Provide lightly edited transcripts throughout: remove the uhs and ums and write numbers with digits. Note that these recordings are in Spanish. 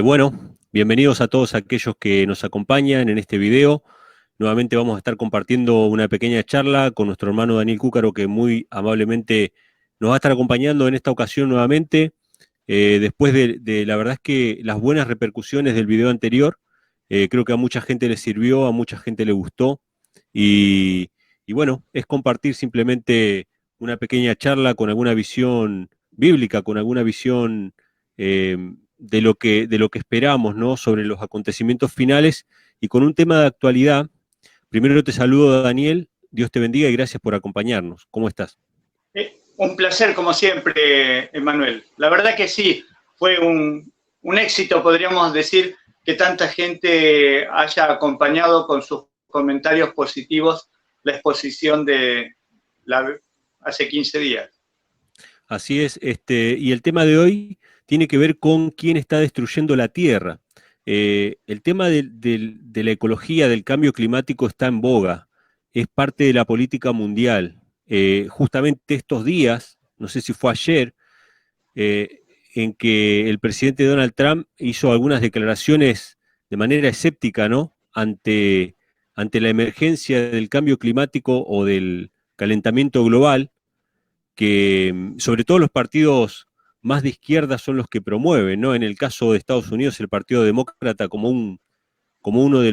Bueno, bienvenidos a todos aquellos que nos acompañan en este video. Nuevamente vamos a estar compartiendo una pequeña charla con nuestro hermano Daniel Cúcaro, que muy amablemente nos va a estar acompañando en esta ocasión nuevamente. Después de la verdad es que las buenas repercusiones del video anterior, creo que a mucha gente le sirvió, a mucha gente le gustó. Y, y bueno, es compartir simplemente una pequeña charla con alguna visión bíblica, con alguna visión eh, de lo que esperamos, ¿no? Sobre los acontecimientos finales y con un tema de actualidad. Primero te saludo, Daniel. Dios te bendiga y gracias por acompañarnos. ¿Cómo estás? Un placer, como siempre, Emanuel. La verdad que sí, fue un éxito, podríamos decir, que tanta gente haya acompañado con sus comentarios positivos la exposición hace 15 días. Así es, y el tema de hoy tiene que ver con quién está destruyendo la Tierra. El tema de la ecología, del cambio climático está en boga, es parte de la política mundial. Justamente estos días, no sé si fue ayer, eh, en que el presidente Donald Trump hizo algunas declaraciones de manera escéptica, ¿no? Ante la emergencia del cambio climático o del calentamiento global que sobre todo los partidos más de izquierda son los que promueven, ¿no? En el caso de Estados Unidos, el Partido Demócrata como uno de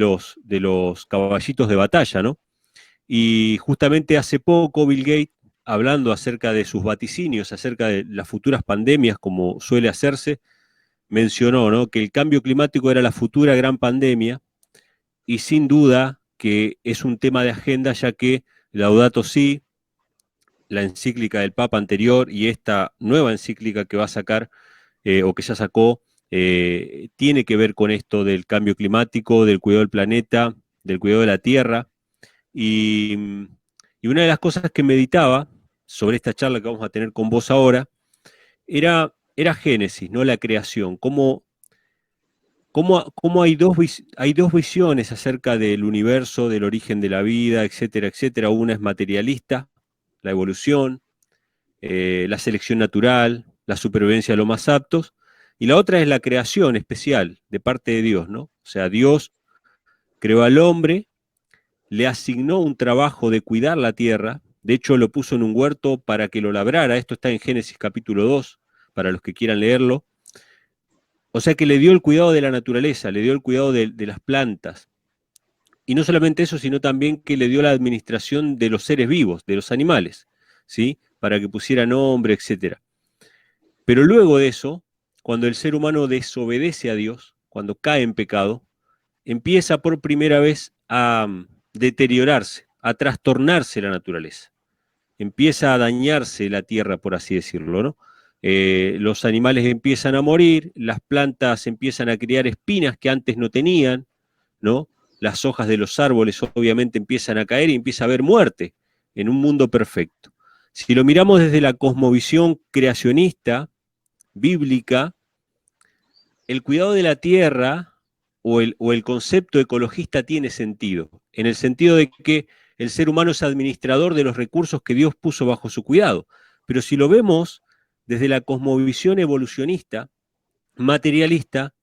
los caballitos de batalla, ¿no? Y justamente hace poco Bill Gates, hablando acerca de sus vaticinios, acerca de las futuras pandemias, como suele hacerse, mencionó, ¿no? Que el cambio climático era la futura gran pandemia y sin duda que es un tema de agenda, ya que Laudato Si, la encíclica del Papa anterior y esta nueva encíclica que va a sacar o que ya sacó, tiene que ver con esto del cambio climático, del cuidado del planeta, del cuidado de la tierra. Y, y una de las cosas que meditaba sobre esta charla que vamos a tener con vos ahora era Génesis, ¿no? La creación, cómo hay dos visiones acerca del universo, del origen de la vida, etcétera, etcétera. Una es materialista, la evolución, la selección natural, la supervivencia de los más aptos, y la otra es la creación especial de parte de Dios, ¿no? O sea, Dios creó al hombre, le asignó un trabajo de cuidar la tierra, de hecho lo puso en un huerto para que lo labrara, esto está en Génesis capítulo 2, para los que quieran leerlo, o sea que le dio el cuidado de la naturaleza, le dio el cuidado de las plantas, y no solamente eso, sino también que le dio la administración de los seres vivos, de los animales, ¿sí? Para que pusiera nombre, etcétera. Pero luego de eso, cuando el ser humano desobedece a Dios, cuando cae en pecado, empieza por primera vez a deteriorarse, a trastornarse la naturaleza. Empieza a dañarse la tierra, por así decirlo, ¿no? Los animales empiezan a morir, las plantas empiezan a criar espinas que antes no tenían, ¿no? Las hojas de los árboles obviamente empiezan a caer y empieza a haber muerte en un mundo perfecto. Si lo miramos desde la cosmovisión creacionista, bíblica, el cuidado de la tierra o el concepto ecologista tiene sentido, en el sentido de que el ser humano es administrador de los recursos que Dios puso bajo su cuidado. Pero si lo vemos desde la cosmovisión evolucionista, materialista,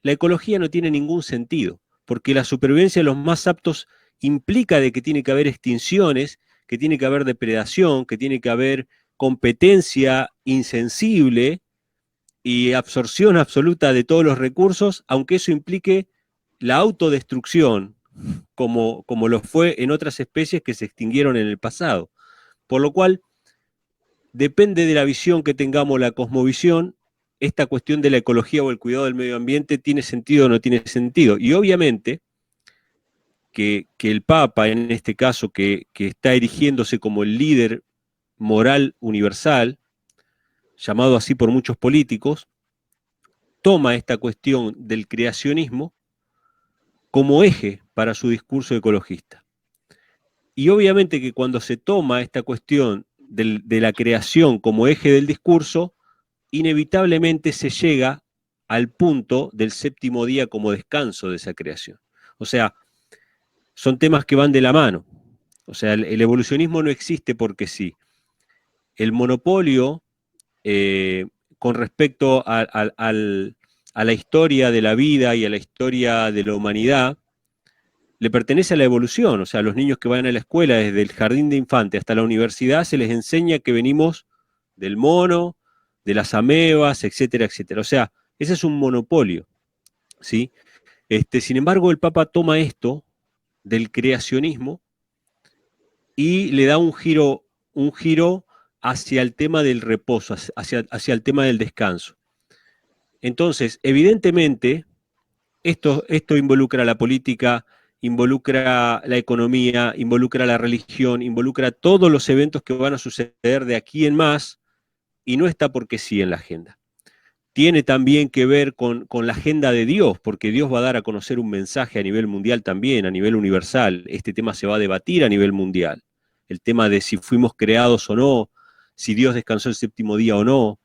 la ecología no tiene ningún sentido, porque la supervivencia de los más aptos implica de que tiene que haber extinciones, que tiene que haber depredación, que tiene que haber competencia insensible y absorción absoluta de todos los recursos, aunque eso implique la autodestrucción, como lo fue en otras especies que se extinguieron en el pasado. Por lo cual, depende de la visión que tengamos, la cosmovisión, esta cuestión de la ecología o el cuidado del medio ambiente tiene sentido o no tiene sentido. Y obviamente que el Papa, en este caso, que está erigiéndose como el líder moral universal, llamado así por muchos políticos, toma esta cuestión del creacionismo como eje para su discurso ecologista. Y obviamente que cuando se toma esta cuestión de la creación como eje del discurso, inevitablemente se llega al punto del séptimo día como descanso de esa creación. O sea, son temas que van de la mano. O sea, el evolucionismo no existe porque sí. El monopolio con respecto a la historia de la vida y a la historia de la humanidad, le pertenece a la evolución. O sea, a los niños que van a la escuela, desde el jardín de infante hasta la universidad, se les enseña que venimos del mono, de las amebas, etcétera, etcétera. O sea, ese es un monopolio, ¿sí? Sin embargo, el Papa toma esto del creacionismo y le da un giro hacia el tema del reposo, hacia el tema del descanso. Entonces, evidentemente, esto involucra la política, involucra la economía, involucra la religión, involucra todos los eventos que van a suceder de aquí en más, y no está porque sí en la agenda. Tiene también que ver con la agenda de Dios, porque Dios va a dar a conocer un mensaje a nivel mundial también, a nivel universal. Este tema se va a debatir a nivel mundial. El tema de si fuimos creados o no, si Dios descansó el séptimo día o no,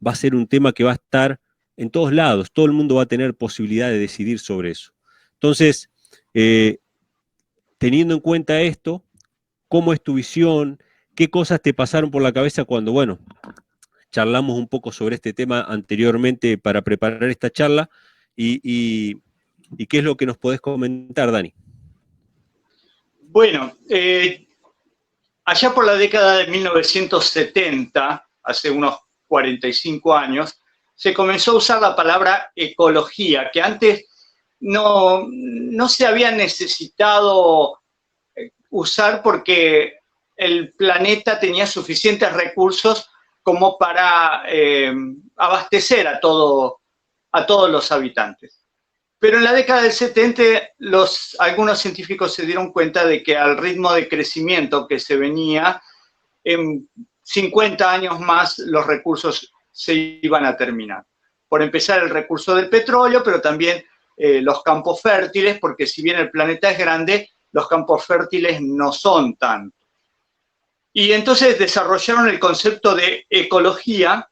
va a ser un tema que va a estar en todos lados. Todo el mundo va a tener posibilidad de decidir sobre eso. Entonces, teniendo en cuenta esto, ¿cómo es tu visión? ¿Qué cosas te pasaron por la cabeza cuando, bueno, charlamos un poco sobre este tema anteriormente para preparar esta charla? ¿Y qué es lo que nos podés comentar, Dani? Bueno, allá por la década de 1970, hace unos 45 años, se comenzó a usar la palabra ecología, que antes no se había necesitado usar porque el planeta tenía suficientes recursos como para abastecer a todos los habitantes. Pero en la década del 70 algunos científicos se dieron cuenta de que al ritmo de crecimiento que se venía, en 50 años más los recursos se iban a terminar. Por empezar, el recurso del petróleo, pero también los campos fértiles, porque si bien el planeta es grande, los campos fértiles no son tantos. Y entonces desarrollaron el concepto de ecología,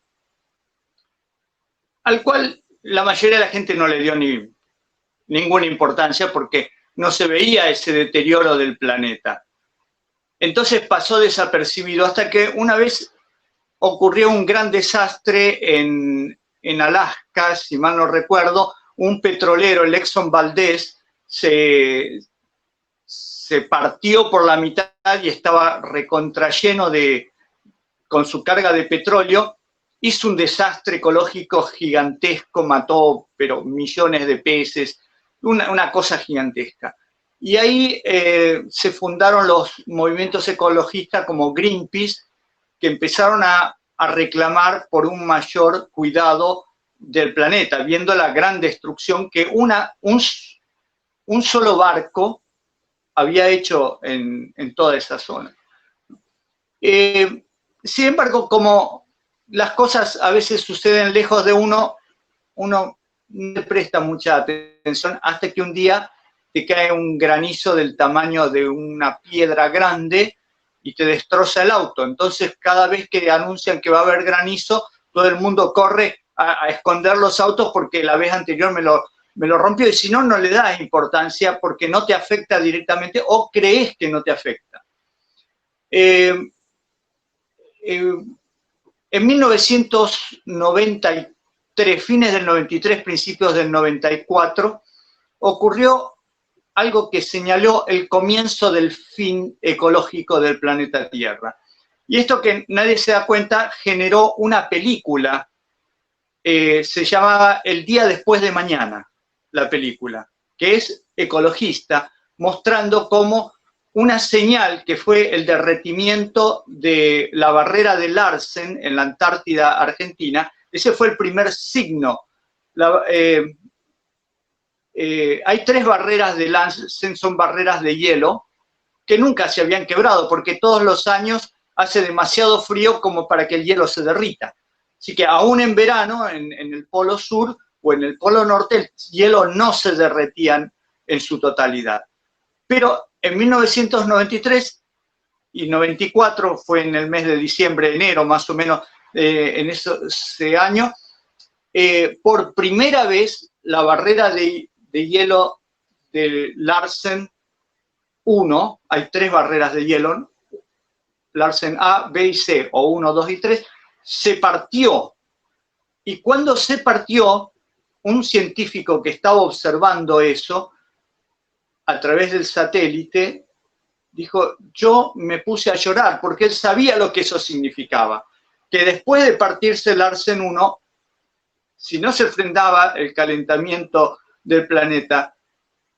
al cual la mayoría de la gente no le dio ninguna importancia porque no se veía ese deterioro del planeta. Entonces pasó desapercibido hasta que una vez ocurrió un gran desastre en Alaska, si mal no recuerdo, un petrolero, el Exxon Valdez, se partió por la mitad y estaba recontrayeno con su carga de petróleo, hizo un desastre ecológico gigantesco, mató pero millones de peces, una cosa gigantesca. Y ahí se fundaron los movimientos ecologistas como Greenpeace, que empezaron a reclamar por un mayor cuidado del planeta, viendo la gran destrucción que un solo barco había hecho en toda esa zona. Sin embargo, como las cosas a veces suceden lejos de uno no le presta mucha atención hasta que un día te cae un granizo del tamaño de una piedra grande y te destroza el auto. Entonces, cada vez que anuncian que va a haber granizo, todo el mundo corre a esconder los autos porque la vez anterior me lo rompió, y si no, no le das importancia porque no te afecta directamente o crees que no te afecta. En 1993, fines del 93, principios del 94, ocurrió algo que señaló el comienzo del fin ecológico del planeta Tierra. Y esto, que nadie se da cuenta, generó una película, se llamaba El día después de mañana, la película, que es ecologista, mostrando cómo una señal que fue el derretimiento de la barrera de Larsen en la Antártida Argentina, ese fue el primer signo. Hay 3 barreras de Larsen, son barreras de hielo, que nunca se habían quebrado, porque todos los años hace demasiado frío como para que el hielo se derrita. Así que aún en verano, en el polo sur o en el polo norte, el hielo no se derretían en su totalidad. Pero en 1993 y 94, fue en el mes de diciembre, enero más o menos, en ese año, por primera vez la barrera de hielo de Larsen 1, hay 3 barreras de hielo, Larsen A, B y C, o 1, 2 y 3, se partió. Y cuando se partió, un científico que estaba observando eso a través del satélite dijo, yo me puse a llorar porque él sabía lo que eso significaba, que después de partirse el Larsen 1, si no se frenaba el calentamiento del planeta,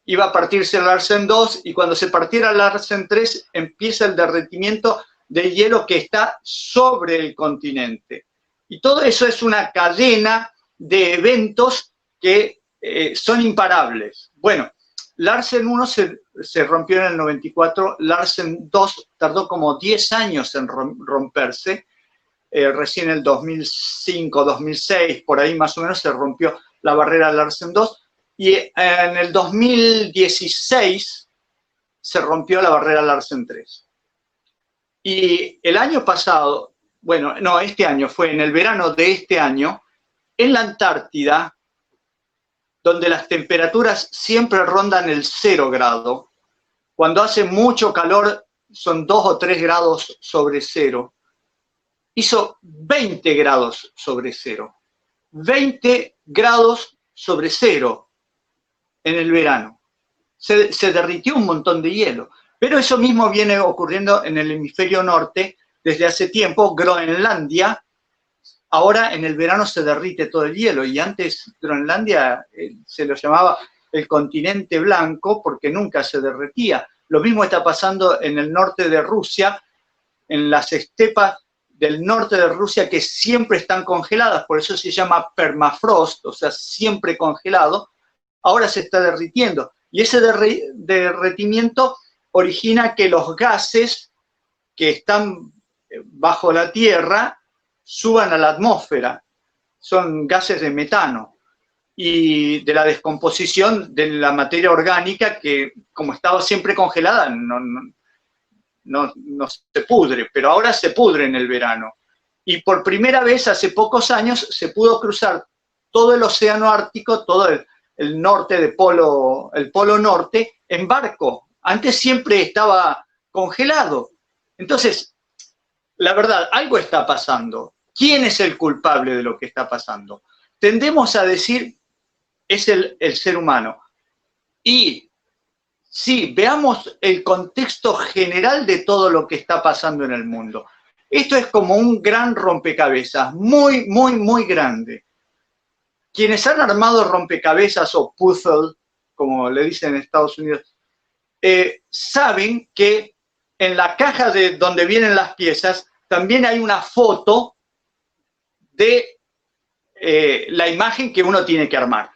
iba a partirse el Larsen 2 y cuando se partiera el Larsen 3 empieza el derretimiento del hielo que está sobre el continente. Y todo eso es una cadena de eventos que son imparables. Bueno, Larsen 1 se rompió en el 94, Larsen 2 tardó como 10 años en romperse, recién en el 2005, 2006, por ahí más o menos se rompió la barrera Larsen 2, y en el 2016 se rompió la barrera Larsen 3. Y el año pasado, bueno, no, este año, fue en el verano de este año, en la Antártida, donde las temperaturas siempre rondan el 0 grado, cuando hace mucho calor son 2 o 3 grados sobre 0, hizo 20 grados sobre 0. 20 grados sobre 0 en el verano. Se derritió un montón de hielo. Pero eso mismo viene ocurriendo en el hemisferio norte desde hace tiempo. Groenlandia, ahora en el verano se derrite todo el hielo, y antes Groenlandia se lo llamaba el continente blanco porque nunca se derretía. Lo mismo está pasando en el norte de Rusia, en las estepas del norte de Rusia que siempre están congeladas, por eso se llama permafrost, o sea, siempre congelado, ahora se está derritiendo. Y ese derretimiento origina que los gases que están bajo la Tierra suban a la atmósfera. Son gases de metano y de la descomposición de la materia orgánica que, como estaba siempre congelada, no se pudre, pero ahora se pudre en el verano. Y por primera vez, hace pocos años, se pudo cruzar todo el océano Ártico, todo el norte el polo norte, en barco. Antes siempre estaba congelado. Entonces, la verdad, algo está pasando. ¿Quién es el culpable de lo que está pasando? Tendemos a decir, es el ser humano. Y sí, veamos el contexto general de todo lo que está pasando en el mundo. Esto es como un gran rompecabezas, muy, muy, muy grande. Quienes han armado rompecabezas o puzzle, como le dicen en Estados Unidos, saben que en la caja de donde vienen las piezas también hay una foto de la imagen que uno tiene que armar.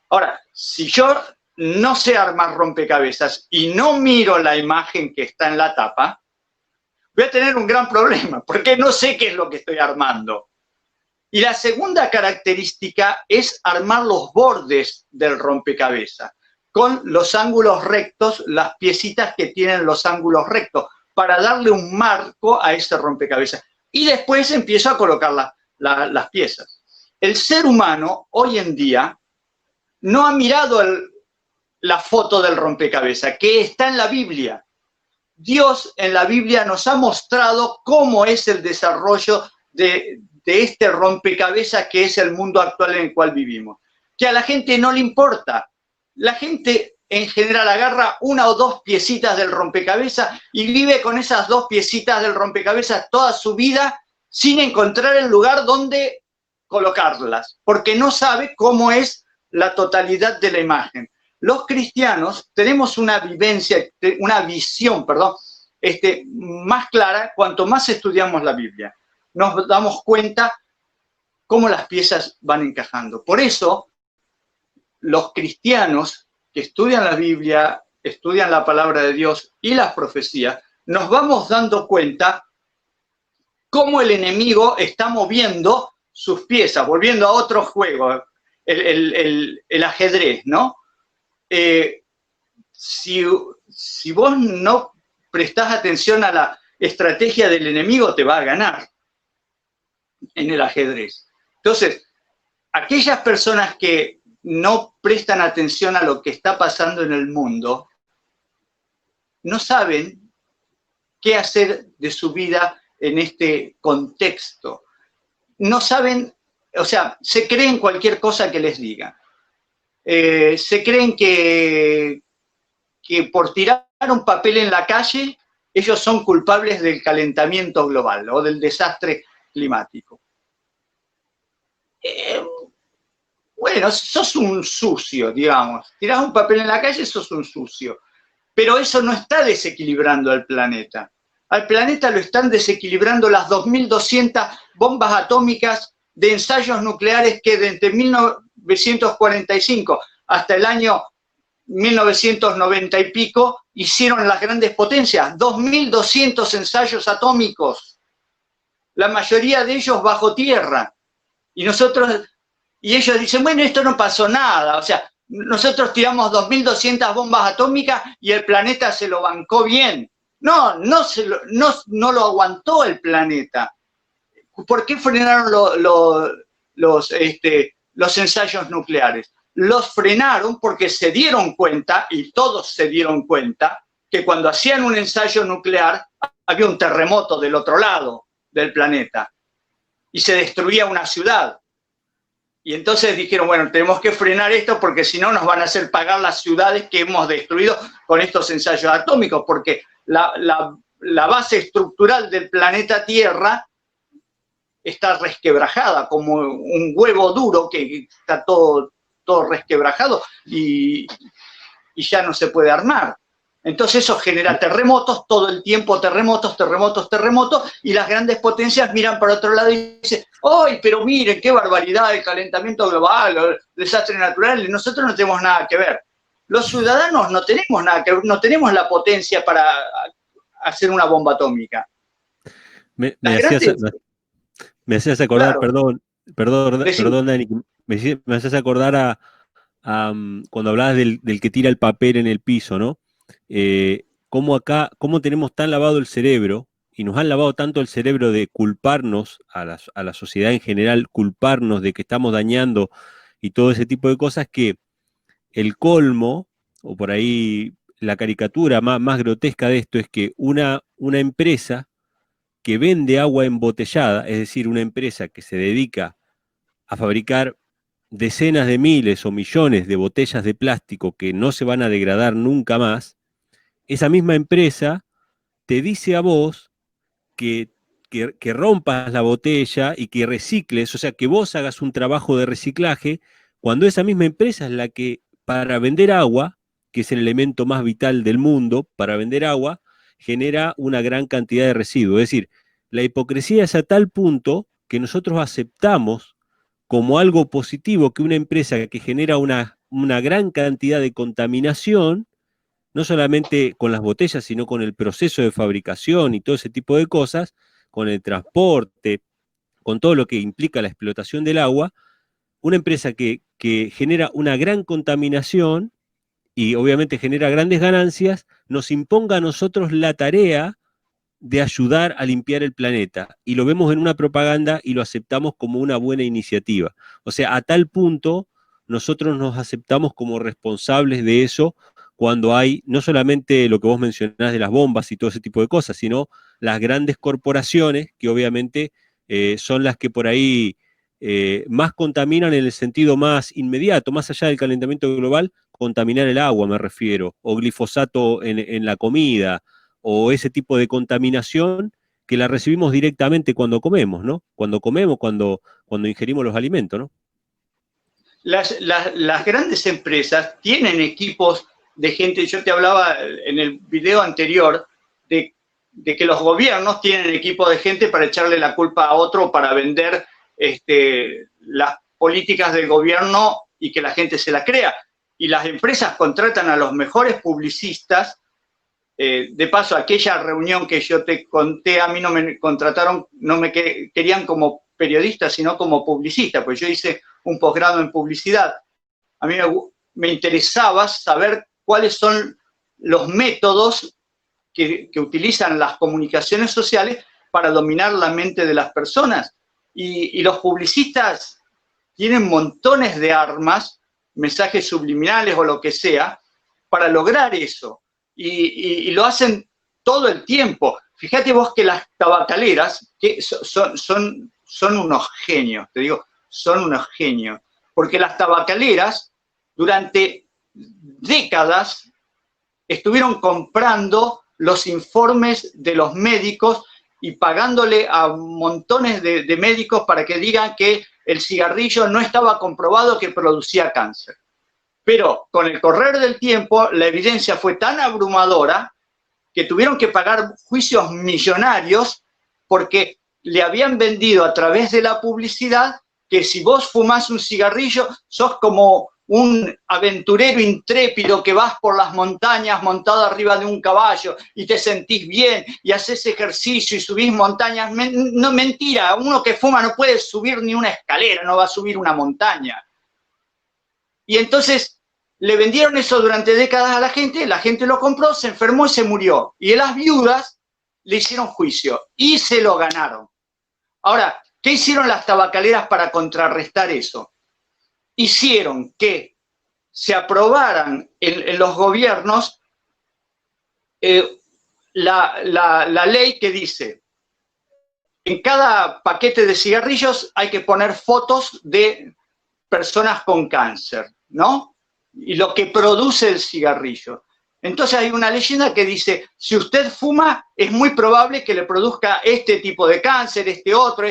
Ahora, si yo no sé armar rompecabezas y no miro la imagen que está en la tapa, voy a tener un gran problema, porque no sé qué es lo que estoy armando. Y la segunda característica es armar los bordes del rompecabezas, con los ángulos rectos, las piecitas que tienen los ángulos rectos, para darle un marco a ese rompecabezas. Y después empiezo a colocar las piezas. El ser humano, hoy en día, no ha mirado la foto del rompecabezas, que está en la Biblia. Dios en la Biblia nos ha mostrado cómo es el desarrollo de este rompecabezas que es el mundo actual en el cual vivimos. Que a la gente no le importa. La gente en general agarra una o dos piecitas del rompecabezas y vive con esas dos piecitas del rompecabezas toda su vida sin encontrar el lugar donde colocarlas, porque no sabe cómo es la totalidad de la imagen. Los cristianos tenemos una visión, más clara cuanto más estudiamos la Biblia. Nos damos cuenta cómo las piezas van encajando. Por eso, los cristianos que estudian la Biblia, estudian la palabra de Dios y las profecías, nos vamos dando cuenta cómo el enemigo está moviendo sus piezas, volviendo a otro juego, el ajedrez, ¿no? Si vos no prestás atención a la estrategia del enemigo, te va a ganar en el ajedrez. Entonces, aquellas personas que no prestan atención a lo que está pasando en el mundo, no saben qué hacer de su vida en este contexto. No saben, o sea, se creen cualquier cosa que les diga. se creen que por tirar un papel en la calle, ellos son culpables del calentamiento global o del desastre climático. Bueno, sos un sucio, digamos. Tirás un papel en la calle, sos un sucio. Pero eso no está desequilibrando al planeta. Al planeta lo están desequilibrando las 2.200 bombas atómicas de ensayos nucleares que desde 1945 hasta el año 1990 y pico hicieron las grandes potencias. 2.200 ensayos atómicos. La mayoría de ellos bajo tierra. Y ellos dicen, bueno, esto no pasó nada. O sea, nosotros tiramos 2.200 bombas atómicas y el planeta se lo bancó bien. No lo aguantó el planeta. ¿Por qué frenaron los ensayos nucleares? Los frenaron porque se dieron cuenta, y todos se dieron cuenta, que cuando hacían un ensayo nuclear había un terremoto del otro lado del planeta y se destruía una ciudad. Y entonces dijeron, bueno, tenemos que frenar esto porque si no nos van a hacer pagar las ciudades que hemos destruido con estos ensayos atómicos, porque la base estructural del planeta Tierra está resquebrajada, como un huevo duro que está todo resquebrajado y ya no se puede armar. Entonces eso genera terremotos, todo el tiempo terremotos, y las grandes potencias miran para otro lado y dicen, ¡ay, pero miren, qué barbaridad, el calentamiento global, el desastre natural! Nosotros no tenemos nada que ver. Los ciudadanos no tenemos nada que ver, no tenemos la potencia para hacer una bomba atómica. Me hacías acordar, claro. Perdón, Dani, me hacías acordar cuando hablabas del que tira el papel en el piso, ¿no? Cómo tenemos tan lavado el cerebro, y nos han lavado tanto el cerebro de culparnos a la sociedad en general, culparnos de que estamos dañando y todo ese tipo de cosas, que el colmo, o por ahí la caricatura más grotesca de esto, es que una empresa que vende agua embotellada, es decir, una empresa que se dedica a fabricar decenas de miles o millones de botellas de plástico que no se van a degradar nunca más, esa misma empresa te dice a vos que rompas la botella y que recicles, o sea, que vos hagas un trabajo de reciclaje, cuando esa misma empresa es la que, para vender agua, que es el elemento más vital del mundo, para vender agua, genera una gran cantidad de residuos. Es decir, la hipocresía es a tal punto que nosotros aceptamos como algo positivo que una empresa que genera una gran cantidad de contaminación, no solamente con las botellas, sino con el proceso de fabricación y todo ese tipo de cosas, con el transporte, con todo lo que implica la explotación del agua, una empresa que genera una gran contaminación y obviamente genera grandes ganancias, nos imponga a nosotros la tarea de ayudar a limpiar el planeta. Y lo vemos en una propaganda y lo aceptamos como una buena iniciativa. O sea, a tal punto nosotros nos aceptamos como responsables de eso, cuando hay no solamente lo que vos mencionás de las bombas y todo ese tipo de cosas, sino las grandes corporaciones que obviamente son las que por ahí más contaminan en el sentido más inmediato, más allá del calentamiento global, contaminar el agua me refiero, o glifosato en la comida, o ese tipo de contaminación que la recibimos directamente cuando comemos, ¿no? Cuando comemos, cuando ingerimos los alimentos, ¿no? Las grandes empresas tienen equipos de gente. Yo te hablaba en el video anterior de que los gobiernos tienen equipos de gente para echarle la culpa a otro, para vender las políticas del gobierno y que la gente se las crea. Y las empresas contratan a los mejores publicistas. De paso, aquella reunión que yo te conté, a mí no me contrataron, no me querían como periodista, sino como publicista, pues yo hice un posgrado en publicidad. A mí me interesaba saber cuáles son los métodos que utilizan las comunicaciones sociales para dominar la mente de las personas. Y los publicistas tienen montones de armas, mensajes subliminales o lo que sea, para lograr eso. Y lo hacen todo el tiempo. Fíjate vos que las tabacaleras que son unos genios, te digo, son unos genios. Porque las tabacaleras, durante décadas estuvieron comprando los informes de los médicos y pagándole a montones de médicos para que digan que el cigarrillo no estaba comprobado que producía cáncer. Pero con el correr del tiempo, la evidencia fue tan abrumadora que tuvieron que pagar juicios millonarios porque le habían vendido a través de la publicidad que si vos fumás un cigarrillo, sos como un aventurero intrépido que vas por las montañas montado arriba de un caballo y te sentís bien y haces ejercicio y subís montañas. No, mentira, uno que fuma no puede subir ni una escalera, no va a subir una montaña. Y entonces le vendieron eso durante décadas a la gente lo compró, se enfermó y se murió. Y a las viudas le hicieron juicio y se lo ganaron. Ahora, ¿qué hicieron las tabacaleras para contrarrestar eso? Hicieron que se aprobaran en los gobiernos la ley que dice, en cada paquete de cigarrillos hay que poner fotos de personas con cáncer, ¿no? Y lo que produce el cigarrillo. Entonces hay una leyenda que dice, si usted fuma, es muy probable que le produzca este tipo de cáncer, este otro.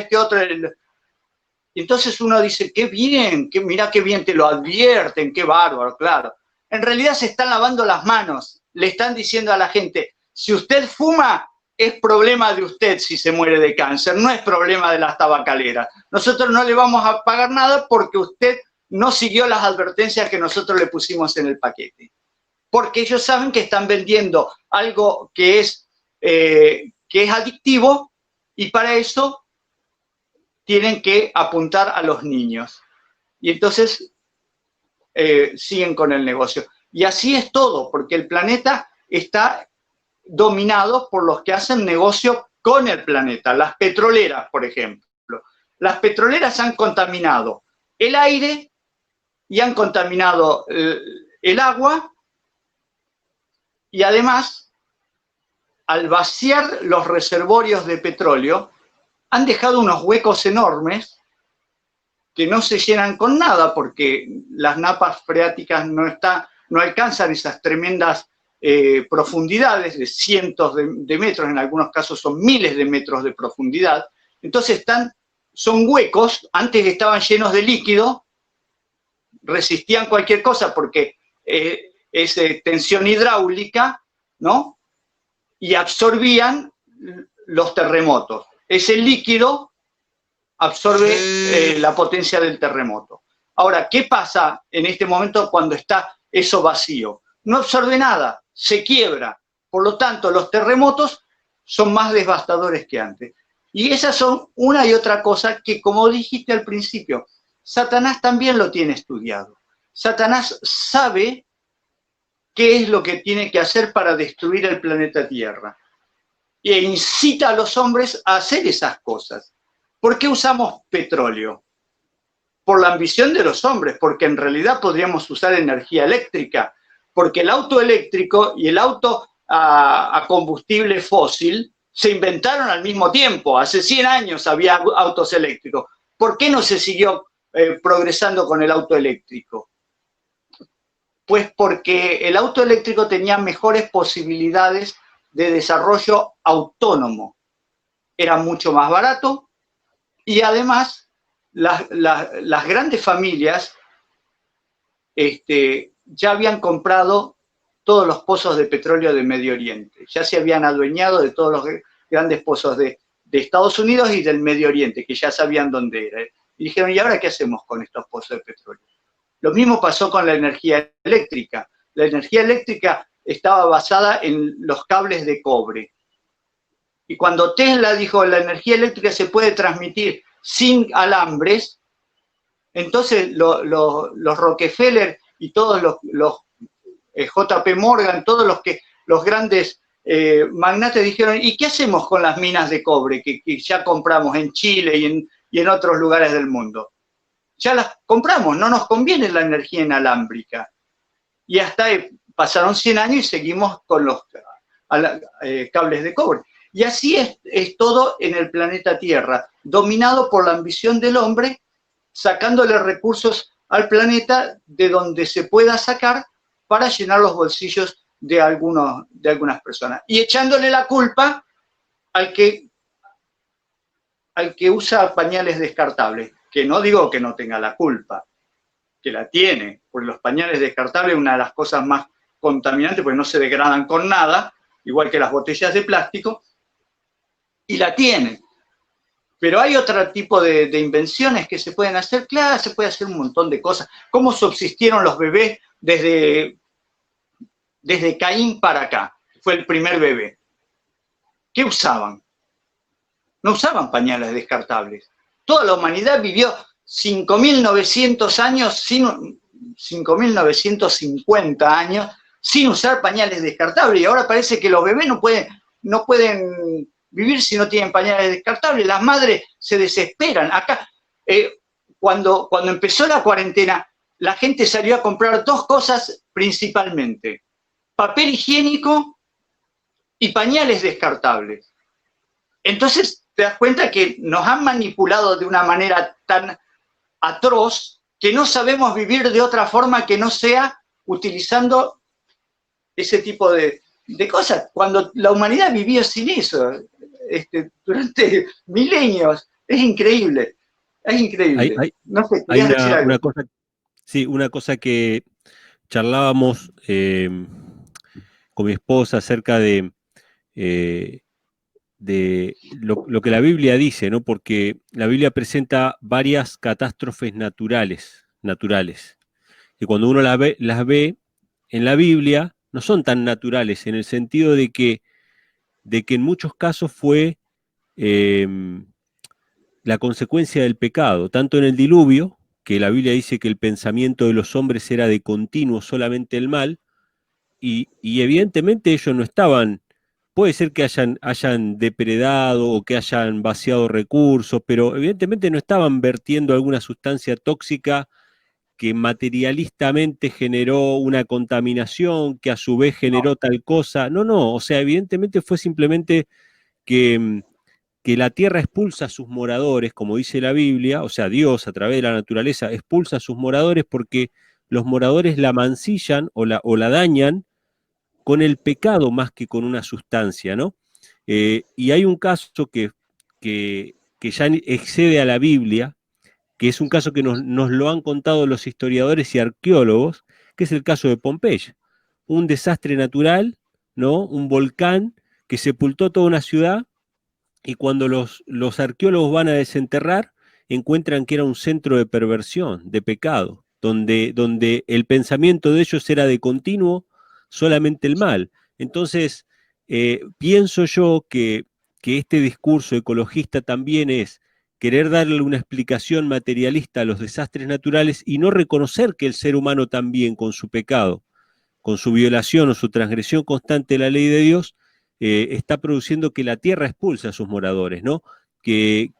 Y entonces uno dice, qué bien, mirá qué bien te lo advierten, qué bárbaro, claro. En realidad se están lavando las manos, le están diciendo a la gente, si usted fuma, es problema de usted si se muere de cáncer, no es problema de las tabacaleras. Nosotros no le vamos a pagar nada porque usted no siguió las advertencias que nosotros le pusimos en el paquete. Porque ellos saben que están vendiendo algo que es adictivo y para eso tienen que apuntar a los niños. Y entonces siguen con el negocio. Y así es todo, porque el planeta está dominado por los que hacen negocio con el planeta. Las petroleras, por ejemplo. Las petroleras han contaminado el aire y han contaminado el agua y además, al vaciar los reservorios de petróleo, han dejado unos huecos enormes que no se llenan con nada porque las napas freáticas no alcanzan esas tremendas profundidades de cientos de metros, en algunos casos son miles de metros de profundidad. Entonces son huecos, antes estaban llenos de líquido, resistían cualquier cosa porque es tensión hidráulica, ¿no? Y absorbían los terremotos. Ese líquido absorbe la potencia del terremoto. Ahora, ¿qué pasa en este momento cuando está eso vacío? No absorbe nada, se quiebra. Por lo tanto, los terremotos son más devastadores que antes. Y esas son una y otra cosa que, como dijiste al principio, Satanás también lo tiene estudiado. Satanás sabe qué es lo que tiene que hacer para destruir el planeta Tierra. E incita a los hombres a hacer esas cosas. ¿Por qué usamos petróleo? Por la ambición de los hombres, porque en realidad podríamos usar energía eléctrica, porque el auto eléctrico y el auto a combustible fósil se inventaron al mismo tiempo. Hace 100 años había autos eléctricos. ¿Por qué no se siguió progresando con el auto eléctrico? Pues porque el auto eléctrico tenía mejores posibilidades de desarrollo autónomo. Era mucho más barato y además las grandes familias ya habían comprado todos los pozos de petróleo de Medio Oriente. Ya se habían adueñado de todos los grandes pozos de Estados Unidos y del Medio Oriente, que ya sabían dónde era. Y dijeron, ¿y ahora qué hacemos con estos pozos de petróleo? Lo mismo pasó con la energía eléctrica. La energía eléctrica estaba basada en los cables de cobre. Y cuando Tesla dijo la energía eléctrica se puede transmitir sin alambres, entonces los Rockefeller y todos los JP Morgan, todos los grandes magnates dijeron, ¿y qué hacemos con las minas de cobre que ya compramos en Chile y en otros lugares del mundo? Ya las compramos, no nos conviene la energía inalámbrica. Y hasta pasaron 100 años y seguimos con los cables de cobre. Y así es todo en el planeta Tierra, dominado por la ambición del hombre, sacándole recursos al planeta de donde se pueda sacar para llenar los bolsillos de algunas personas. Y echándole la culpa al que usa pañales descartables, que no digo que no tenga la culpa, que la tiene, porque los pañales descartables es una de las cosas más contaminantes, porque no se degradan con nada, igual que las botellas de plástico, y la tiene. Pero hay otro tipo de invenciones que se pueden hacer. Claro, se puede hacer un montón de cosas. ¿Cómo subsistieron los bebés desde Caín para acá? Fue el primer bebé. ¿Qué usaban? No usaban pañales descartables. Toda la humanidad vivió 5.900 años, 5.950 años, sin usar pañales descartables. Y ahora parece que los bebés no pueden vivir si no tienen pañales descartables. Las madres se desesperan. Acá, cuando empezó la cuarentena, la gente salió a comprar dos cosas principalmente: papel higiénico y pañales descartables. Entonces te das cuenta que nos han manipulado de una manera tan atroz que no sabemos vivir de otra forma que no sea utilizando ese tipo de cosas. Cuando la humanidad vivió sin eso, durante milenios, es increíble. Es increíble. No sé, hay decir algo. una cosa que charlábamos con mi esposa acerca de lo que la Biblia dice, ¿no? Porque la Biblia presenta varias catástrofes naturales, y cuando uno las ve en la Biblia, no son tan naturales, en el sentido de que en muchos casos fue eh, la consecuencia del pecado, tanto en el diluvio, que la Biblia dice que el pensamiento de los hombres era de continuo solamente el mal, y evidentemente ellos no estaban, puede ser que hayan depredado o que hayan vaciado recursos, pero evidentemente no estaban vertiendo alguna sustancia tóxica que materialistamente generó una contaminación, que a su vez generó tal cosa. No, no, o sea, evidentemente fue simplemente que, que la tierra expulsa a sus moradores, como dice la Biblia, o sea, Dios a través de la naturaleza expulsa a sus moradores porque los moradores la mancillan o la dañan con el pecado más que con una sustancia, ¿no? Y hay un caso que ya excede a la Biblia, que es un caso que nos lo han contado los historiadores y arqueólogos, que es el caso de Pompeya. Un desastre natural, ¿no? Un volcán que sepultó toda una ciudad, y cuando los arqueólogos van a desenterrar, encuentran que era un centro de perversión, de pecado, donde el pensamiento de ellos era de continuo solamente el mal. Entonces, pienso yo que este discurso ecologista también es querer darle una explicación materialista a los desastres naturales y no reconocer que el ser humano también, con su pecado, con su violación o su transgresión constante de la ley de Dios, está produciendo que la tierra expulse a sus moradores, ¿no? Que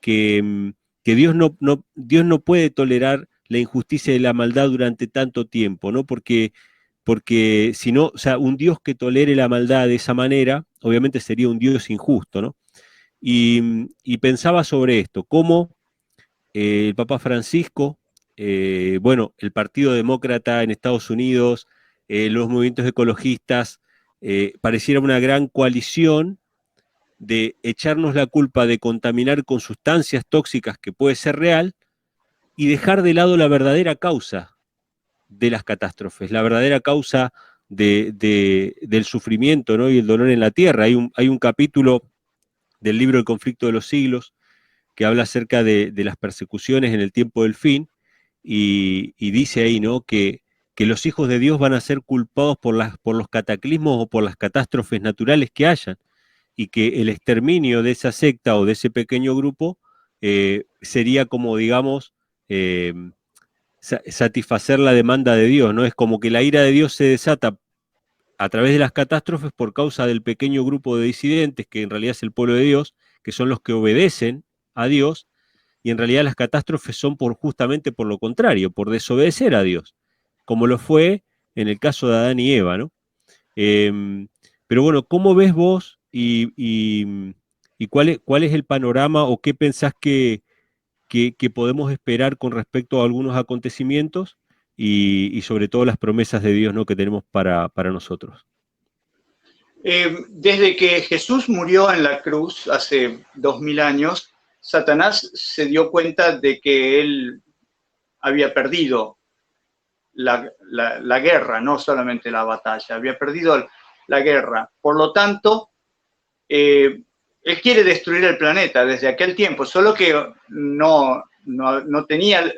Dios no puede tolerar la injusticia y la maldad durante tanto tiempo, ¿no? Porque si no, o sea, un Dios que tolere la maldad de esa manera, obviamente sería un Dios injusto, ¿no? Y pensaba sobre esto, cómo el Papa Francisco, bueno, el Partido Demócrata en Estados Unidos, los movimientos ecologistas, pareciera una gran coalición de echarnos la culpa de contaminar con sustancias tóxicas, que puede ser real, y dejar de lado la verdadera causa de las catástrofes, la verdadera causa del sufrimiento, ¿no? Y el dolor en la tierra. Hay un capítulo del libro El conflicto de los siglos que habla acerca de las persecuciones en el tiempo del fin, y dice ahí, ¿no? Que los hijos de Dios van a ser culpados por los cataclismos o por las catástrofes naturales que hayan, y que el exterminio de esa secta o de ese pequeño grupo sería como, digamos, eh, satisfacer la demanda de Dios, ¿no? Es como que la ira de Dios se desata a través de las catástrofes por causa del pequeño grupo de disidentes, que en realidad es el pueblo de Dios, que son los que obedecen a Dios, y en realidad las catástrofes son justamente por lo contrario, por desobedecer a Dios, como lo fue en el caso de Adán y Eva, ¿no? Pero bueno, ¿cómo ves vos y cuál es el panorama o qué pensás que podemos esperar con respecto a algunos acontecimientos y sobre todo las promesas de Dios, ¿no?, que tenemos para nosotros. Desde que Jesús murió en la cruz hace 2000 años, Satanás se dio cuenta de que él había perdido la guerra, no solamente la batalla, había perdido la guerra. Por lo tanto, él quiere destruir el planeta desde aquel tiempo, solo que no tenía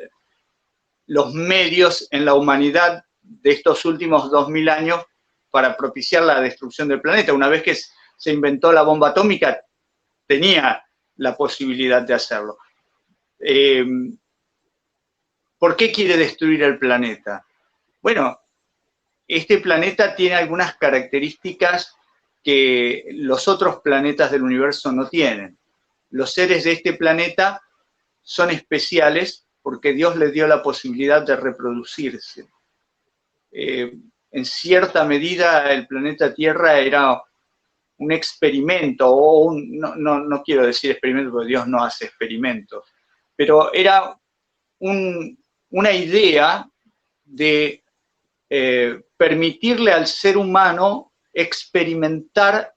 los medios en la humanidad de estos últimos 2000 años para propiciar la destrucción del planeta. Una vez que se inventó la bomba atómica, tenía la posibilidad de hacerlo. ¿Por qué quiere destruir el planeta? Bueno, este planeta tiene algunas características que los otros planetas del universo no tienen. Los seres de este planeta son especiales porque Dios les dio la posibilidad de reproducirse. En cierta medida, el planeta Tierra era un experimento, o no quiero decir experimento porque Dios no hace experimentos, pero era una idea de permitirle al ser humano experimentar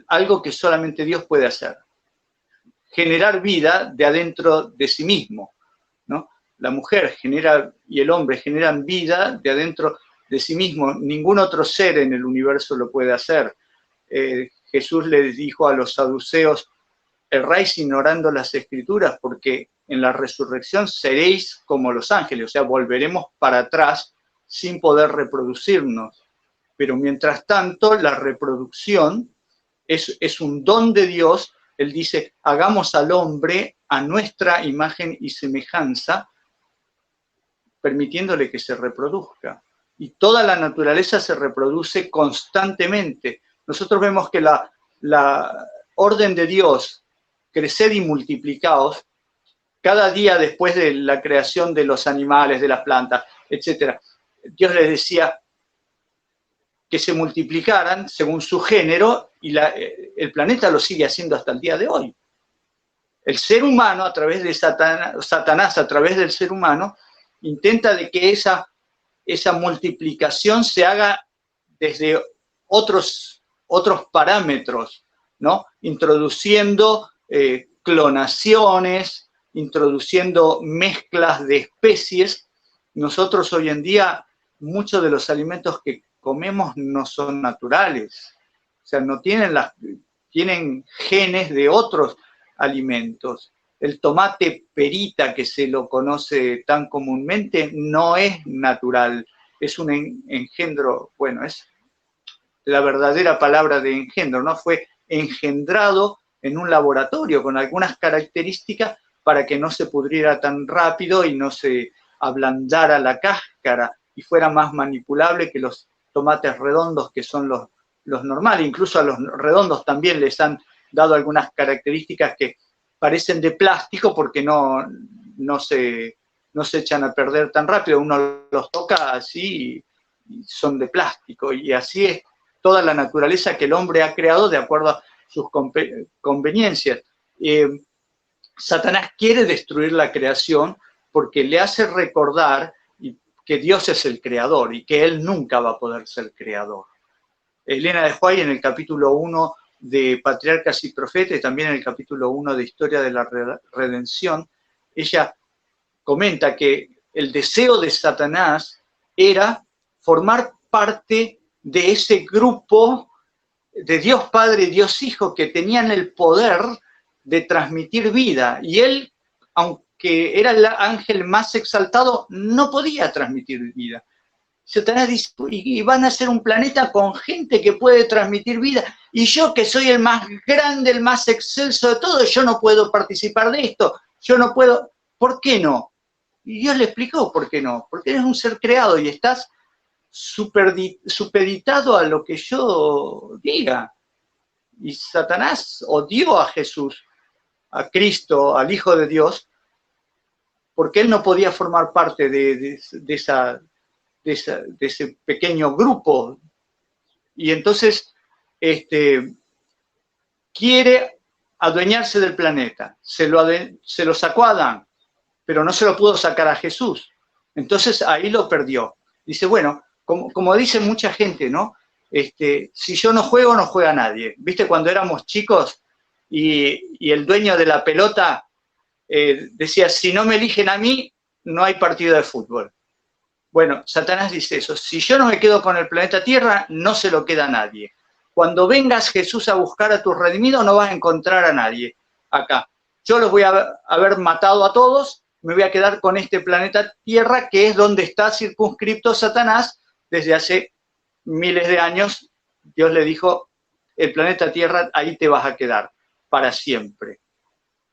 algo que solamente Dios puede hacer: generar vida de adentro de sí mismo, ¿no? La mujer genera y el hombre generan vida de adentro de sí mismo. Ningún otro ser en el universo lo puede hacer. Jesús les dijo a los saduceos: erráis ignorando las escrituras, porque en la resurrección seréis como los ángeles, o sea, volveremos para atrás sin poder reproducirnos. Pero mientras tanto, la reproducción es un don de Dios. Él dice: hagamos al hombre a nuestra imagen y semejanza, permitiéndole que se reproduzca. Y toda la naturaleza se reproduce constantemente. Nosotros vemos que la orden de Dios, creced y multiplicaos, cada día después de la creación de los animales, de las plantas, etc., Dios les decía que se multiplicaran según su género, y el planeta lo sigue haciendo hasta el día de hoy. El ser humano, a través de Satanás, a través del ser humano, intenta de que esa multiplicación se haga desde otros parámetros, ¿no? Introduciendo clonaciones, introduciendo mezclas de especies. Nosotros hoy en día, muchos de los alimentos que comemos no son naturales, o sea, no tienen genes de otros alimentos. El tomate perita, que se lo conoce tan comúnmente, no es natural, es un engendro, bueno, es la verdadera palabra de engendro, ¿no? Fue engendrado en un laboratorio con algunas características para que no se pudriera tan rápido y no se ablandara la cáscara y fuera más manipulable que los tomates redondos, que son los normales. Incluso a los redondos también les han dado algunas características que parecen de plástico porque no se echan a perder tan rápido. Uno los toca así y son de plástico. Y así es toda la naturaleza que el hombre ha creado de acuerdo a sus conveniencias. Satanás quiere destruir la creación porque le hace recordar que Dios es el creador y que él nunca va a poder ser creador. Elena de White, en el capítulo 1 de Patriarcas y Profetas, y también en el capítulo 1 de Historia de la Redención, ella comenta que el deseo de Satanás era formar parte de ese grupo de Dios Padre y Dios Hijo que tenían el poder de transmitir vida. Y él, aunque era el ángel más exaltado, no podía transmitir vida. Satanás dice: y van a ser un planeta con gente que puede transmitir vida, y yo, que soy el más grande, el más excelso de todos, yo no puedo participar de esto, yo no puedo. ¿Por qué no? Y Dios le explicó por qué no: porque eres un ser creado y estás supeditado a lo que yo diga. Y Satanás odió a Jesús, a Cristo, al Hijo de Dios, porque él no podía formar parte de ese pequeño grupo. Y entonces quiere adueñarse del planeta. Se lo sacó a Adán, pero no se lo pudo sacar a Jesús. Entonces ahí lo perdió. Dice, bueno, como dice mucha gente, ¿no? Si yo no juego, no juega nadie. ¿Viste cuando éramos chicos y el dueño de la pelota decía, si no me eligen a mí, no hay partido de fútbol? Bueno, Satanás dice eso, si yo no me quedo con el planeta Tierra, no se lo queda a nadie. Cuando vengas, Jesús, a buscar a tus redimidos, no vas a encontrar a nadie acá. Yo los voy a haber matado a todos, me voy a quedar con este planeta Tierra, que es donde está circunscripto Satanás desde hace miles de años. Dios le dijo, el planeta Tierra, ahí te vas a quedar para siempre.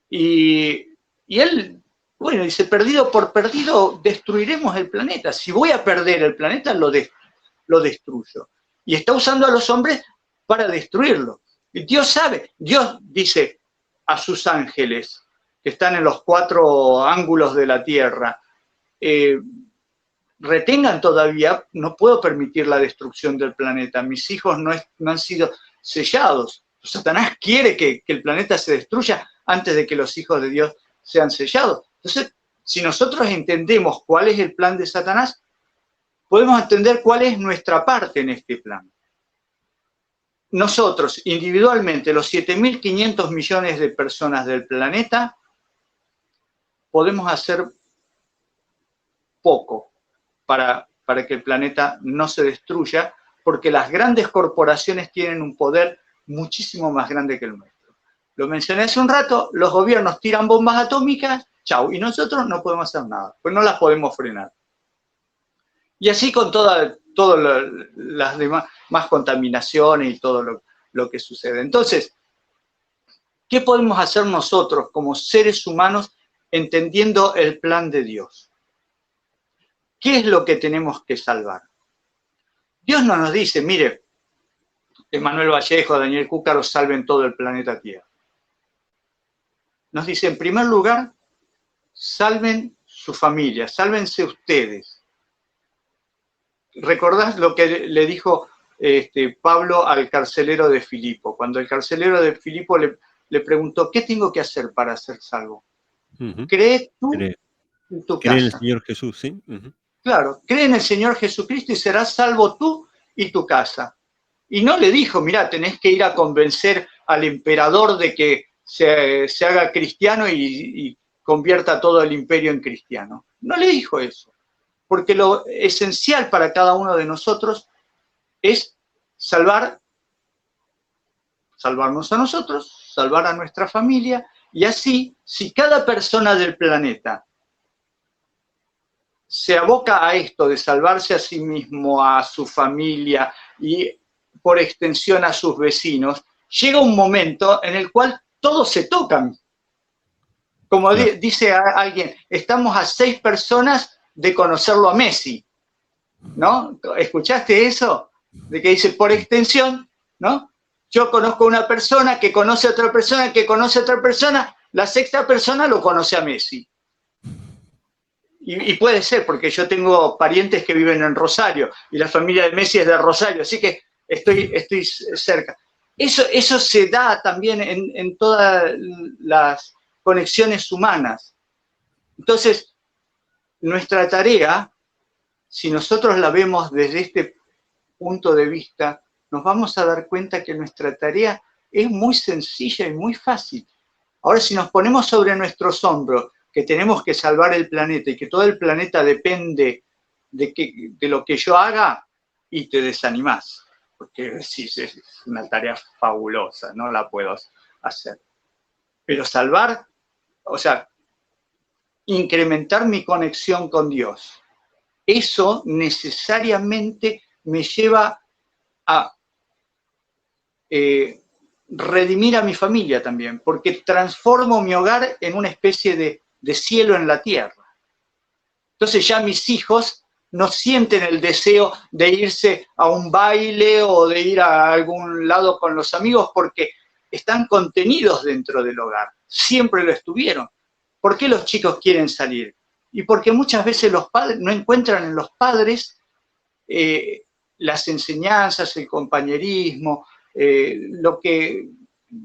Y él, bueno, dice, perdido por perdido, destruiremos el planeta. Si voy a perder el planeta, lo destruyo. Y está usando a los hombres para destruirlo. Y Dios sabe, Dios dice a sus ángeles, que están en los 4 ángulos de la tierra, retengan todavía, no puedo permitir la destrucción del planeta, mis hijos no han sido sellados. Satanás quiere que el planeta se destruya antes de que los hijos de Dios sean sellados. Entonces, si nosotros entendemos cuál es el plan de Satanás, podemos entender cuál es nuestra parte en este plan. Nosotros, individualmente, los 7.500 millones de personas del planeta, podemos hacer poco para que el planeta no se destruya, porque las grandes corporaciones tienen un poder muchísimo más grande que el nuestro. Lo mencioné hace un rato, los gobiernos tiran bombas atómicas, chau, y nosotros no podemos hacer nada, pues no las podemos frenar. Y así con todas las demás más contaminaciones y todo lo que sucede. Entonces, ¿qué podemos hacer nosotros como seres humanos entendiendo el plan de Dios? ¿Qué es lo que tenemos que salvar? Dios no nos dice, mire, Emanuel Vallejo, Daniel Cúcaro, salven todo el planeta Tierra. Nos dice, en primer lugar, salven su familia, sálvense ustedes. ¿Recordás lo que le dijo Pablo al carcelero de Filipo? Cuando el carcelero de Filipo le preguntó, ¿qué tengo que hacer para ser salvo? Cree tú en tu casa. Cree en el Señor Jesús, ¿sí? Claro, cree en el Señor Jesucristo y serás salvo tú y tu casa. Y no le dijo, mirá, tenés que ir a convencer al emperador de que se haga cristiano y convierta todo el imperio en cristiano. No le dijo eso, porque lo esencial para cada uno de nosotros es salvarnos a nosotros, salvar a nuestra familia, y así, si cada persona del planeta se aboca a esto de salvarse a sí mismo, a su familia y por extensión a sus vecinos, llega un momento en el cual todos se tocan. Como dice alguien, estamos a 6 personas de conocerlo a Messi, ¿no? ¿Escuchaste eso? De que dice, por extensión, ¿no? Yo conozco a una persona que conoce a otra persona, que conoce a otra persona, la 6ª persona lo conoce a Messi. Y puede ser, porque yo tengo parientes que viven en Rosario, y la familia de Messi es de Rosario, así que estoy cerca. Eso se da también en todas las conexiones humanas. Entonces, nuestra tarea, si nosotros la vemos desde este punto de vista, nos vamos a dar cuenta que nuestra tarea es muy sencilla y muy fácil. Ahora, si nos ponemos sobre nuestros hombros que tenemos que salvar el planeta y que todo el planeta depende de lo que yo haga, y te desanimás, porque sí, es una tarea fabulosa, no la puedo hacer. Pero salvar, o sea, incrementar mi conexión con Dios, eso necesariamente me lleva a redimir a mi familia también, porque transformo mi hogar en una especie de cielo en la tierra. Entonces ya mis hijos no sienten el deseo de irse a un baile o de ir a algún lado con los amigos porque están contenidos dentro del hogar. Siempre lo estuvieron. ¿Por qué los chicos quieren salir? Y porque muchas veces los padres no encuentran en los padres las enseñanzas, el compañerismo, lo que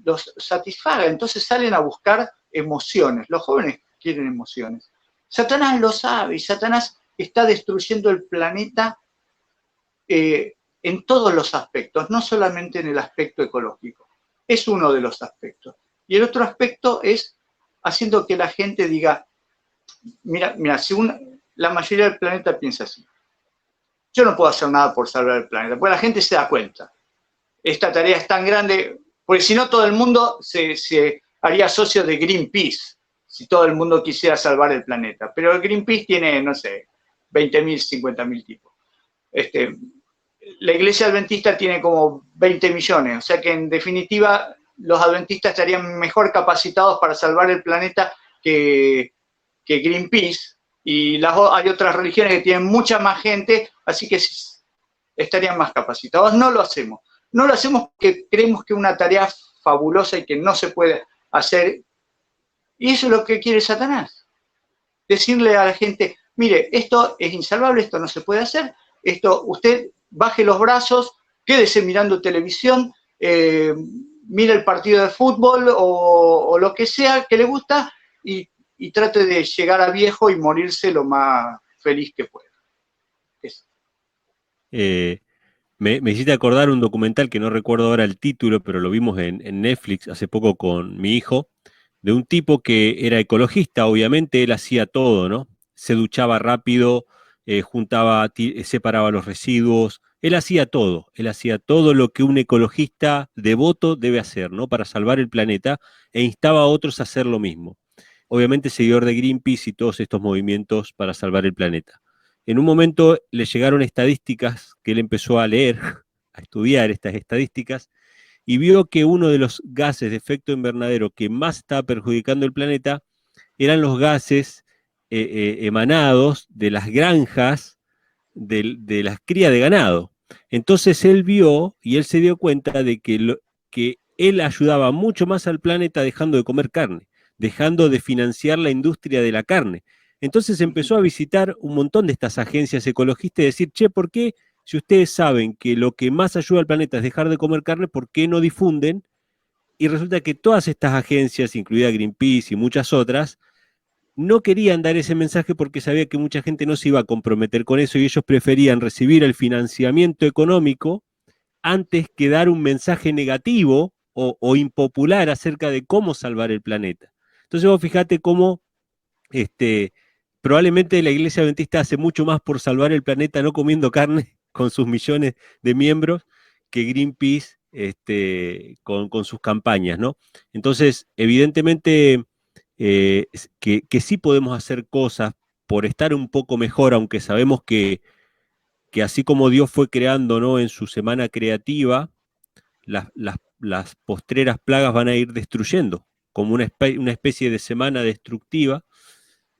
los satisfaga. Entonces salen a buscar emociones. Los jóvenes quieren emociones. Satanás lo sabe y Satanás está destruyendo el planeta en todos los aspectos, no solamente en el aspecto ecológico. Es uno de los aspectos. Y el otro aspecto es haciendo que la gente diga, mira, según la mayoría del planeta piensa así, yo no puedo hacer nada por salvar el planeta, porque la gente se da cuenta. Esta tarea es tan grande, porque si no todo el mundo se haría socio de Greenpeace, si todo el mundo quisiera salvar el planeta. Pero el Greenpeace tiene, no sé, 20.000, 50.000 tipos. La Iglesia Adventista tiene como 20 millones, o sea que en definitiva los adventistas estarían mejor capacitados para salvar el planeta que Greenpeace, y hay otras religiones que tienen mucha más gente, así que estarían más capacitados. No lo hacemos. No lo hacemos porque creemos que es una tarea fabulosa y que no se puede hacer. Y eso es lo que quiere Satanás. Decirle a la gente, mire, esto es insalvable, esto no se puede hacer, esto usted baje los brazos, quédese mirando televisión, mire el partido de fútbol o lo que sea que le gusta y trate de llegar a viejo y morirse lo más feliz que pueda. Me hiciste acordar un documental que no recuerdo ahora el título, pero lo vimos en Netflix hace poco con mi hijo, de un tipo que era ecologista, obviamente, él hacía todo, ¿no? Se duchaba rápido, separaba los residuos, él hacía todo lo que un ecologista devoto debe hacer, ¿no? Para salvar el planeta, e instaba a otros a hacer lo mismo. Obviamente seguidor de Greenpeace y todos estos movimientos para salvar el planeta. En un momento le llegaron estadísticas que él empezó a leer, a estudiar estas estadísticas, y vio que uno de los gases de efecto invernadero que más estaba perjudicando el planeta eran los gases emanados de las granjas de las crías de ganado. Entonces él vio y él se dio cuenta de que él ayudaba mucho más al planeta dejando de comer carne, dejando de financiar la industria de la carne. Entonces empezó a visitar un montón de estas agencias ecologistas y decir, che, ¿por qué si ustedes saben que lo que más ayuda al planeta es dejar de comer carne, ¿por qué no difunden? Y resulta que todas estas agencias, incluida Greenpeace y muchas otras, no querían dar ese mensaje porque sabía que mucha gente no se iba a comprometer con eso y ellos preferían recibir el financiamiento económico antes que dar un mensaje negativo o impopular acerca de cómo salvar el planeta. Entonces vos fijate cómo probablemente la Iglesia Adventista hace mucho más por salvar el planeta no comiendo carne con sus millones de miembros que Greenpeace con sus campañas, ¿no? Entonces, evidentemente que sí podemos hacer cosas por estar un poco mejor, aunque sabemos que así como Dios fue creando, ¿no? En su semana creativa, las postreras plagas van a ir destruyendo, como una especie de semana destructiva,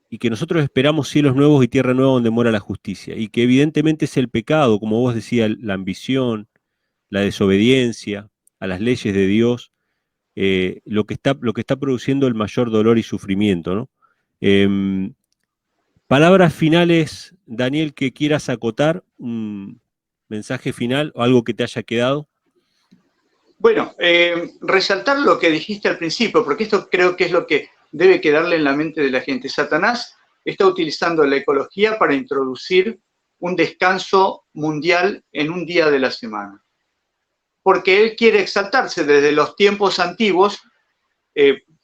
y que nosotros esperamos cielos nuevos y tierra nueva donde mora la justicia, y que evidentemente es el pecado, como vos decías, la ambición, la desobediencia a las leyes de Dios, lo que está produciendo el mayor dolor y sufrimiento, ¿no? Palabras finales, Daniel, que quieras acotar, un mensaje final o algo que te haya quedado. Bueno, resaltar lo que dijiste al principio, porque esto creo que es lo que debe quedarle en la mente de la gente. Satanás está utilizando la ecología para introducir un descanso mundial en un día de la semana. Porque él quiere exaltarse desde los tiempos antiguos,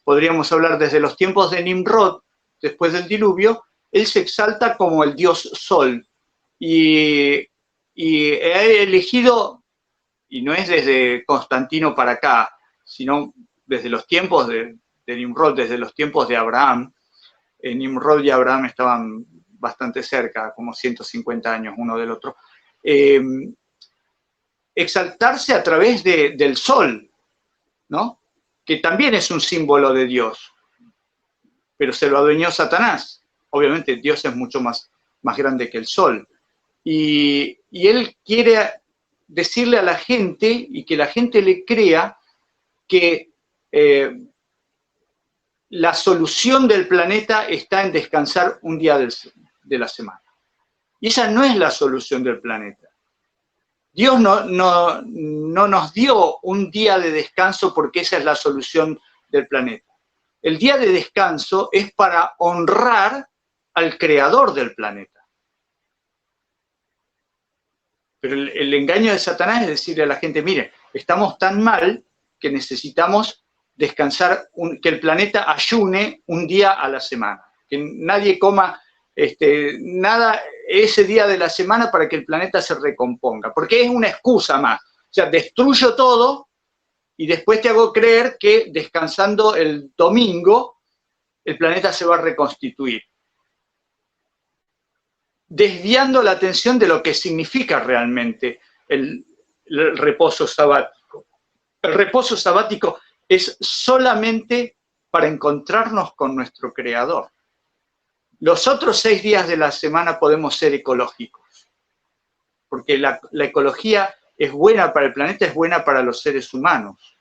podríamos hablar desde los tiempos de Nimrod, después del diluvio, él se exalta como el dios Sol. Y ha elegido, y no es desde Constantino para acá, sino desde los tiempos de Nimrod, desde los tiempos de Abraham. Nimrod y Abraham estaban bastante cerca, como 150 años uno del otro. Exaltarse a través del sol, ¿no? Que también es un símbolo de Dios, pero se lo adueñó Satanás. Obviamente Dios es mucho más grande que el sol. Y él quiere decirle a la gente y que la gente le crea que la solución del planeta está en descansar un día de la semana. Y esa no es la solución del planeta. Dios no nos dio un día de descanso porque esa es la solución del planeta. El día de descanso es para honrar al creador del planeta. Pero el engaño de Satanás es decirle a la gente, mire, estamos tan mal que necesitamos descansar, que el planeta ayune un día a la semana, que nadie coma nada ese día de la semana para que el planeta se recomponga, porque es una excusa más. O sea, destruyo todo y después te hago creer que descansando el domingo el planeta se va a reconstituir, desviando la atención de lo que significa realmente el reposo sabático. El reposo sabático es solamente para encontrarnos con nuestro Creador. Los otros 6 días de la semana podemos ser ecológicos, porque la ecología es buena para el planeta, es buena para los seres humanos.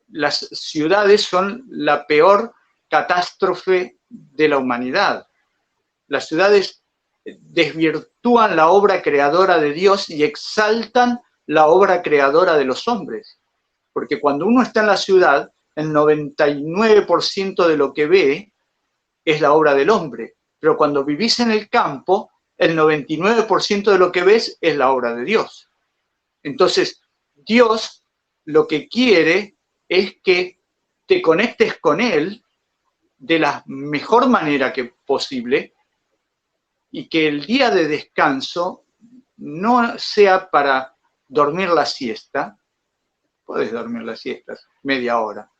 Las ciudades son la peor catástrofe de la humanidad. Las ciudades desvirtúan la obra creadora de Dios y exaltan la obra creadora de los hombres. Porque cuando uno está en la ciudad, el 99% de lo que ve es la obra del hombre. Pero cuando vivís en el campo, el 99% de lo que ves es la obra de Dios. Entonces, Dios lo que quiere es que te conectes con Él de la mejor manera que posible y que el día de descanso no sea para dormir la siesta. Podés dormir la siesta, media hora,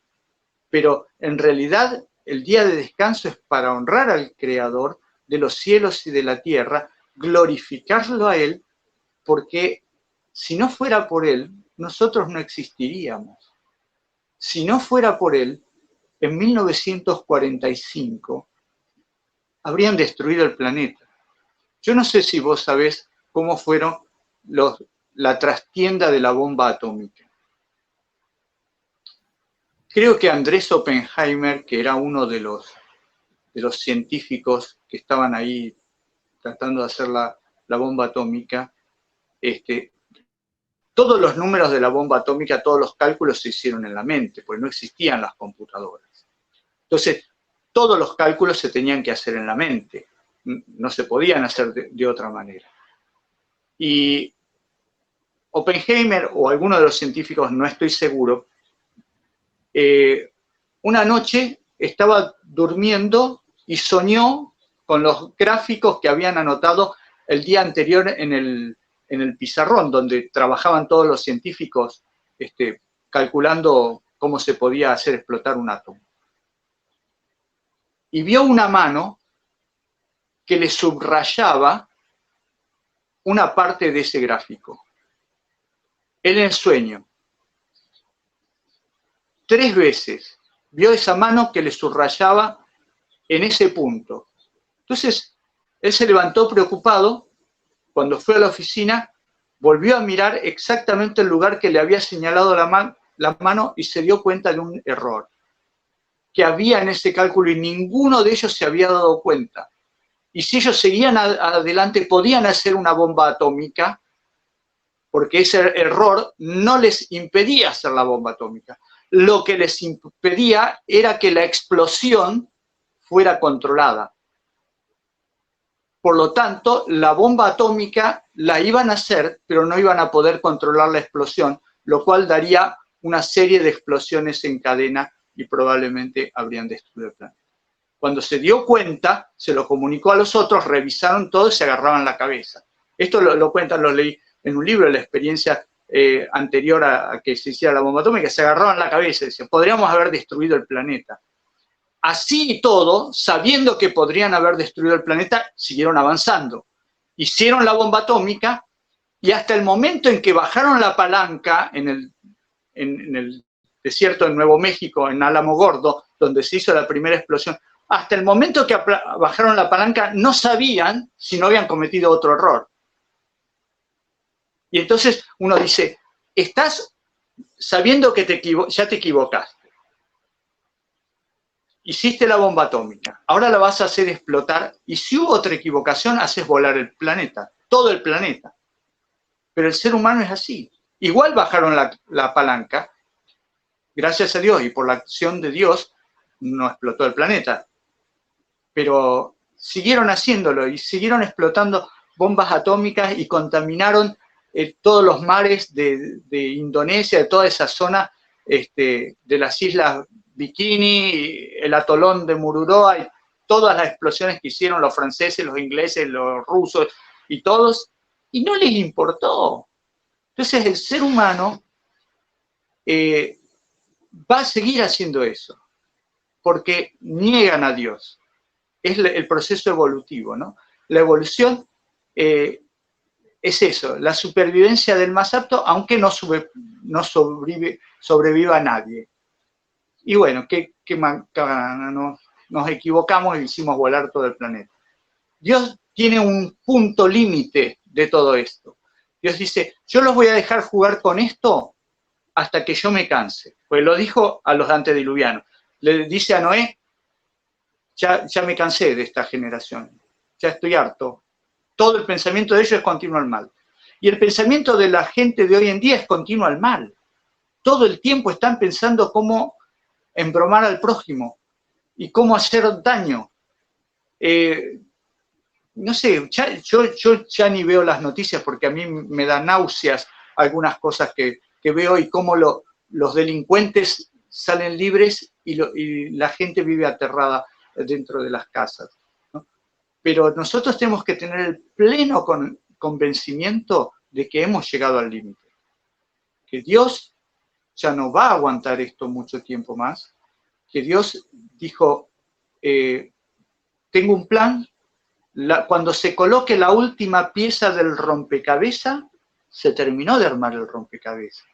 pero en realidad el día de descanso es para honrar al Creador de los cielos y de la tierra, glorificarlo a Él, porque si no fuera por Él, nosotros no existiríamos. Si no fuera por Él, en 1945 habrían destruido el planeta. Yo no sé si vos sabés cómo fueron la trastienda de la bomba atómica. Creo que Andrés Oppenheimer, que era uno de los científicos que estaban ahí tratando de hacer la bomba atómica, todos los números de la bomba atómica, todos los cálculos se hicieron en la mente, porque no existían las computadoras. Entonces, todos los cálculos se tenían que hacer en la mente, no se podían hacer de otra manera. Y Oppenheimer, o alguno de los científicos, no estoy seguro, una noche estaba durmiendo y soñó con los gráficos que habían anotado el día anterior en el pizarrón, donde trabajaban todos los científicos calculando cómo se podía hacer explotar un átomo. Y vio una mano que le subrayaba una parte de ese gráfico. Él en el sueño, 3 veces, vio esa mano que le subrayaba en ese punto. Entonces, él se levantó preocupado, cuando fue a la oficina, volvió a mirar exactamente el lugar que le había señalado la mano y se dio cuenta de un error que había en ese cálculo y ninguno de ellos se había dado cuenta. Y si ellos seguían adelante, podían hacer una bomba atómica, porque ese error no les impedía hacer la bomba atómica. Lo que les impedía era que la explosión fuera controlada. Por lo tanto, la bomba atómica la iban a hacer, pero no iban a poder controlar la explosión, lo cual daría una serie de explosiones en cadena y probablemente habrían destruido el planeta. Cuando se dio cuenta, se lo comunicó a los otros, revisaron todo y se agarraban la cabeza. Esto lo cuentan, lo leí en un libro, la experiencia anterior a que se hiciera la bomba atómica, se agarraban la cabeza y decían, podríamos haber destruido el planeta. Así y todo, sabiendo que podrían haber destruido el planeta, siguieron avanzando. Hicieron la bomba atómica y hasta el momento en que bajaron la palanca en el desierto de Nuevo México, en Alamogordo, donde se hizo la primera explosión, hasta el momento que bajaron la palanca no sabían si no habían cometido otro error. Y entonces uno dice, estás sabiendo que ya te equivocaste. Hiciste la bomba atómica, ahora la vas a hacer explotar y si hubo otra equivocación, haces volar el planeta, todo el planeta. Pero el ser humano es así. Igual bajaron la palanca, gracias a Dios y por la acción de Dios, no explotó el planeta. Pero siguieron haciéndolo y siguieron explotando bombas atómicas y contaminaron todos los mares de Indonesia, de toda esa zona de las islas Bikini, el atolón de Mururoa, y todas las explosiones que hicieron los franceses, los ingleses, los rusos y todos, y no les importó. Entonces el ser humano va a seguir haciendo eso, porque niegan a Dios. Es el proceso evolutivo, ¿no? La evolución es eso, la supervivencia del más apto, aunque no sobreviva nadie. Y bueno, nos equivocamos y hicimos volar todo el planeta. Dios tiene un punto límite de todo esto. Dios dice, yo los voy a dejar jugar con esto hasta que yo me canse. Pues lo dijo a los antediluvianos. Le dice a Noé, ya me cansé de esta generación, ya estoy harto. Todo el pensamiento de ellos es continuo al mal. Y el pensamiento de la gente de hoy en día es continuo al mal. Todo el tiempo están pensando cómo embromar al prójimo y cómo hacer daño. No sé, yo ya ni veo las noticias porque a mí me da náuseas algunas cosas que veo y cómo los delincuentes salen libres y la gente vive aterrada dentro de las casas, ¿no? Pero nosotros tenemos que tener el pleno convencimiento de que hemos llegado al límite, que Dios ya no va a aguantar esto mucho tiempo más, que Dios dijo, tengo un plan, cuando se coloque la última pieza del rompecabezas, se terminó de armar el rompecabezas.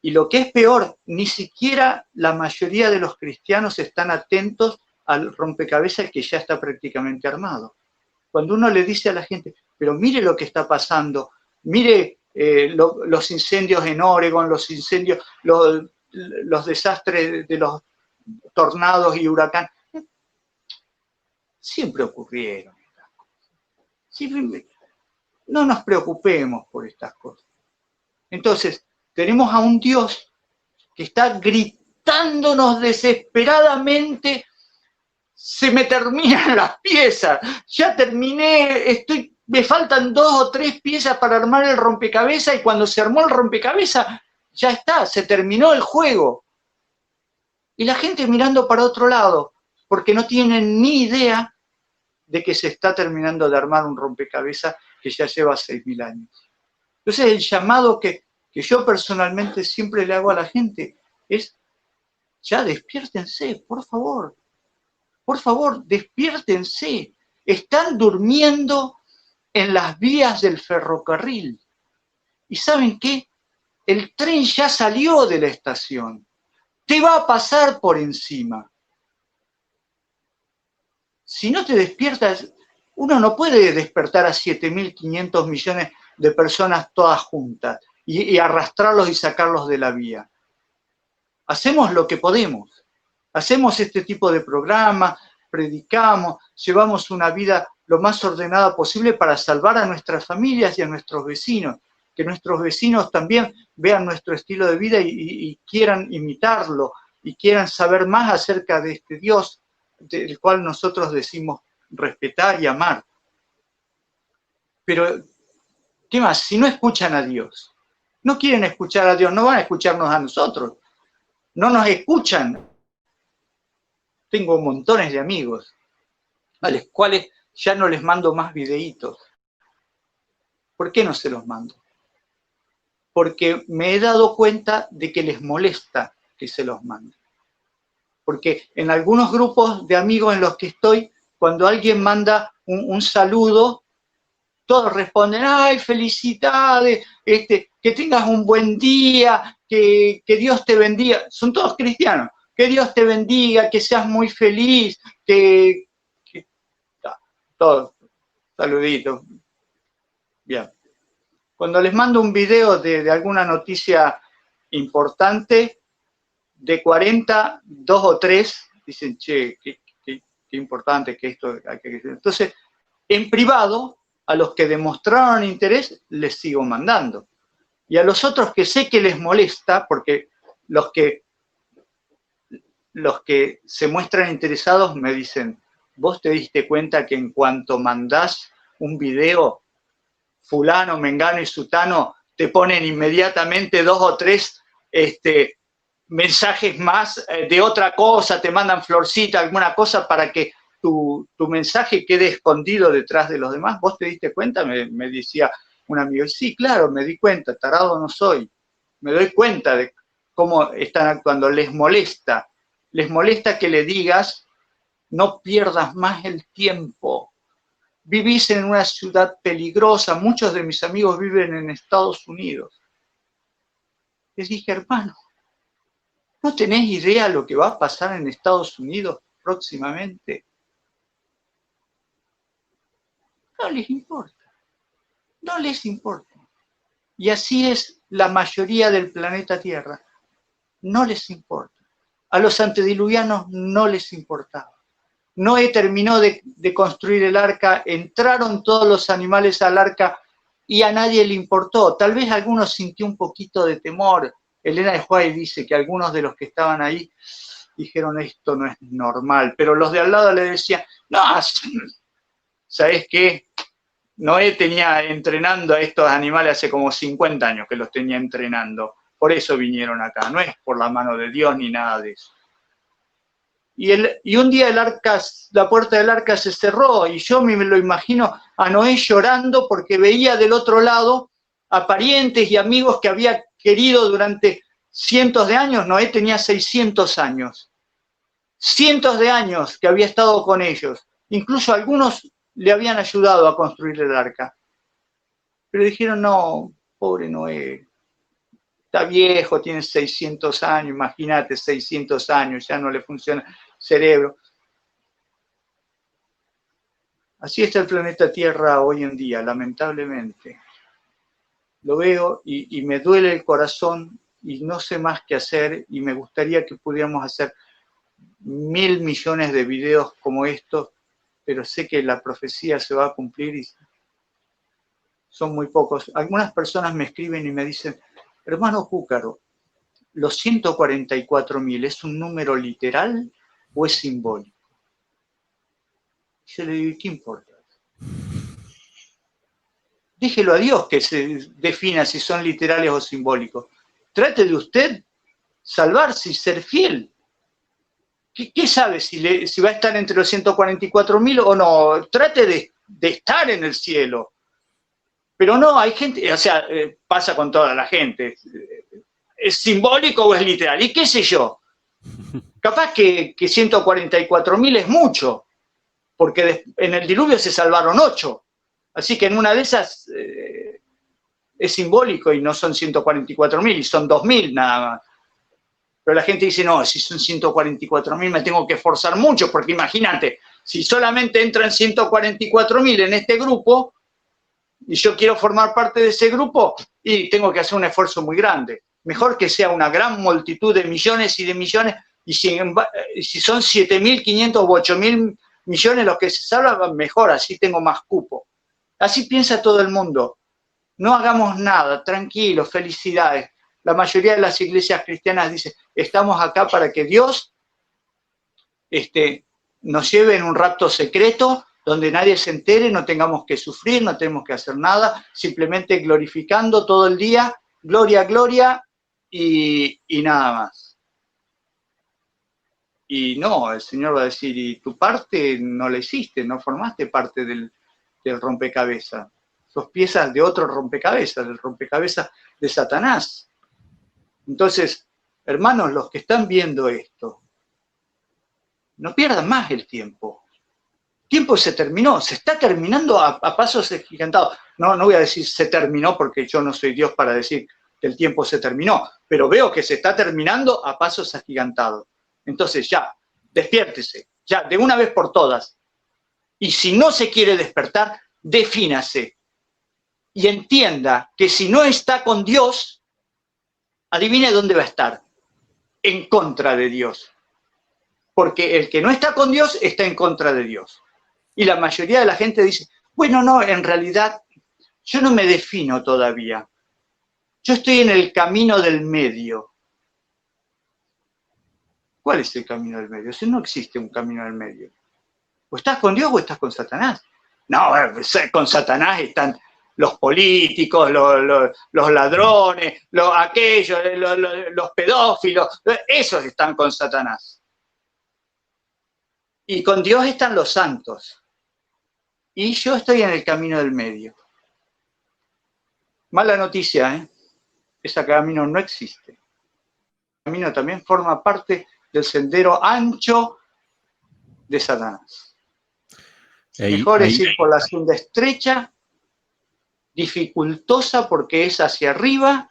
Y lo que es peor, ni siquiera la mayoría de los cristianos están atentos al rompecabezas que ya está prácticamente armado. Cuando uno le dice a la gente, pero mire lo que está pasando, mire los incendios en Oregon, los incendios, los desastres de los tornados y huracanes, siempre ocurrieron estas cosas. Siempre, no nos preocupemos por estas cosas. Entonces, tenemos a un Dios que está gritándonos desesperadamente, se me terminan las piezas, ya terminé, me faltan 2 o 3 piezas para armar el rompecabezas, y cuando se armó el rompecabezas, ya está, se terminó el juego. Y la gente mirando para otro lado, porque no tienen ni idea de que se está terminando de armar un rompecabezas que ya lleva 6.000 años. Entonces el llamado que yo personalmente siempre le hago a la gente es, ya despiértense, por favor, despiértense. Están durmiendo en las vías del ferrocarril. ¿Y saben qué? El tren ya salió de la estación. Te va a pasar por encima. Si no te despiertas, uno no puede despertar a 7.500 millones de personas todas juntas y arrastrarlos y sacarlos de la vía. Hacemos lo que podemos. Hacemos este tipo de programa, predicamos, llevamos una vida lo más ordenada posible para salvar a nuestras familias y a nuestros vecinos, que nuestros vecinos también vean nuestro estilo de vida y quieran imitarlo y quieran saber más acerca de este Dios del cual nosotros decimos respetar y amar. Pero, ¿qué más? Si no escuchan a Dios, no quieren escuchar a Dios, no van a escucharnos a nosotros, no nos escuchan. Tengo montones de amigos a los cuales ya no les mando más videitos. ¿Por qué no se los mando? Porque me he dado cuenta de que les molesta que se los mande. Porque en algunos grupos de amigos en los que estoy, cuando alguien manda un saludo, todos responden, ¡ay, felicidades! Que tengas un buen día, que Dios te bendiga. Son todos cristianos. Que Dios te bendiga, que seas muy feliz, todos, saluditos. Bien. Cuando les mando un video de alguna noticia importante, de 40, 2 o 3 dicen, che, qué importante que esto. Entonces, en privado, a los que demostraron interés, les sigo mandando. Y a los otros que sé que les molesta, porque los que se muestran interesados me dicen, vos te diste cuenta que en cuanto mandás un video, fulano, mengano y sutano te ponen inmediatamente 2 o 3 mensajes más de otra cosa, te mandan florcita, alguna cosa para que tu mensaje quede escondido detrás de los demás. ¿Vos te diste cuenta? Me decía un amigo. Sí, claro, me di cuenta, tarado no soy. Me doy cuenta de cómo están actuando. Les molesta que le digas, no pierdas más el tiempo. Vivís en una ciudad peligrosa, muchos de mis amigos viven en Estados Unidos. Les dije, hermano, ¿no tenés idea lo que va a pasar en Estados Unidos próximamente? No les importa, no les importa. Y así es la mayoría del planeta Tierra, no les importa. A los antediluvianos no les importaba. Noé terminó de construir el arca, entraron todos los animales al arca y a nadie le importó. Tal vez algunos sintió un poquito de temor. Elena de White dice que algunos de los que estaban ahí dijeron, esto no es normal, pero los de al lado le decían, no, ¿sabes qué? Noé tenía entrenando a estos animales hace como 50 años que los tenía entrenando. Por eso vinieron acá, no es por la mano de Dios ni nada de eso. Y un día la puerta del arca se cerró y yo me lo imagino a Noé llorando porque veía del otro lado a parientes y amigos que había querido durante cientos de años. Noé tenía 600 años. Cientos de años que había estado con ellos. Incluso algunos le habían ayudado a construir el arca. Pero dijeron, no, pobre Noé, está viejo, tiene 600 años, imagínate, 600 años, ya no le funciona el cerebro. Así está el planeta Tierra hoy en día, lamentablemente. Lo veo y me duele el corazón y no sé más qué hacer y me gustaría que pudiéramos hacer 1000 millones de videos como estos, pero sé que la profecía se va a cumplir y son muy pocos. Algunas personas me escriben y me dicen, hermano Júcaro, ¿los 144.000 es un número literal o es simbólico? Yo le digo, ¿qué importa? Déjelo a Dios que se defina si son literales o simbólicos. Trate de usted salvarse y ser fiel. ¿Qué sabe si va a estar entre los 144.000 o no? Trate de estar en el cielo. Pero no, hay gente, o sea, pasa con toda la gente. ¿Es simbólico o es literal? ¿Y qué sé yo? Capaz que 144.000 es mucho, porque en el diluvio se salvaron 8. Así que en una de esas es simbólico y no son 144.000 y son 2.000 nada más. Pero la gente dice, no, si son 144.000 me tengo que esforzar mucho, porque imagínate, si solamente entran 144.000 en este grupo y yo quiero formar parte de ese grupo, y tengo que hacer un esfuerzo muy grande. Mejor que sea una gran multitud de millones y de millones, y si son 7.500 o 8.000 millones los que se salvan, mejor, así tengo más cupo. Así piensa todo el mundo. No hagamos nada, tranquilos, felicidades. La mayoría de las iglesias cristianas dicen, estamos acá para que Dios nos lleve en un rapto secreto, donde nadie se entere, no tengamos que sufrir, no tenemos que hacer nada, simplemente glorificando todo el día, gloria, gloria, y nada más. Y no, el Señor va a decir, y tu parte no la hiciste, no formaste parte del rompecabezas. Sos piezas de otro rompecabezas, del rompecabezas de Satanás. Entonces, hermanos, los que están viendo esto, no pierdan más el tiempo. El tiempo se terminó, se está terminando a pasos agigantados. No voy a decir se terminó porque yo no soy Dios para decir que el tiempo se terminó, pero veo que se está terminando a pasos agigantados. Entonces ya, despiértese, ya, de una vez por todas. Y si no se quiere despertar, defínase y entienda que si no está con Dios, adivine dónde va a estar, en contra de Dios. Porque el que no está con Dios está en contra de Dios. Y la mayoría de la gente dice, bueno, no, en realidad yo no me defino todavía. Yo estoy en el camino del medio. ¿Cuál es el camino del medio? Si no existe un camino del medio. O estás con Dios o estás con Satanás. No, con Satanás están los políticos, los ladrones, aquellos, los pedófilos, esos están con Satanás. Y con Dios están los santos. Y yo estoy en el camino del medio. Mala noticia, ¿eh? Ese camino no existe. El camino también forma parte del sendero ancho de Satanás. Mejor es ir por la senda estrecha, dificultosa porque es hacia arriba,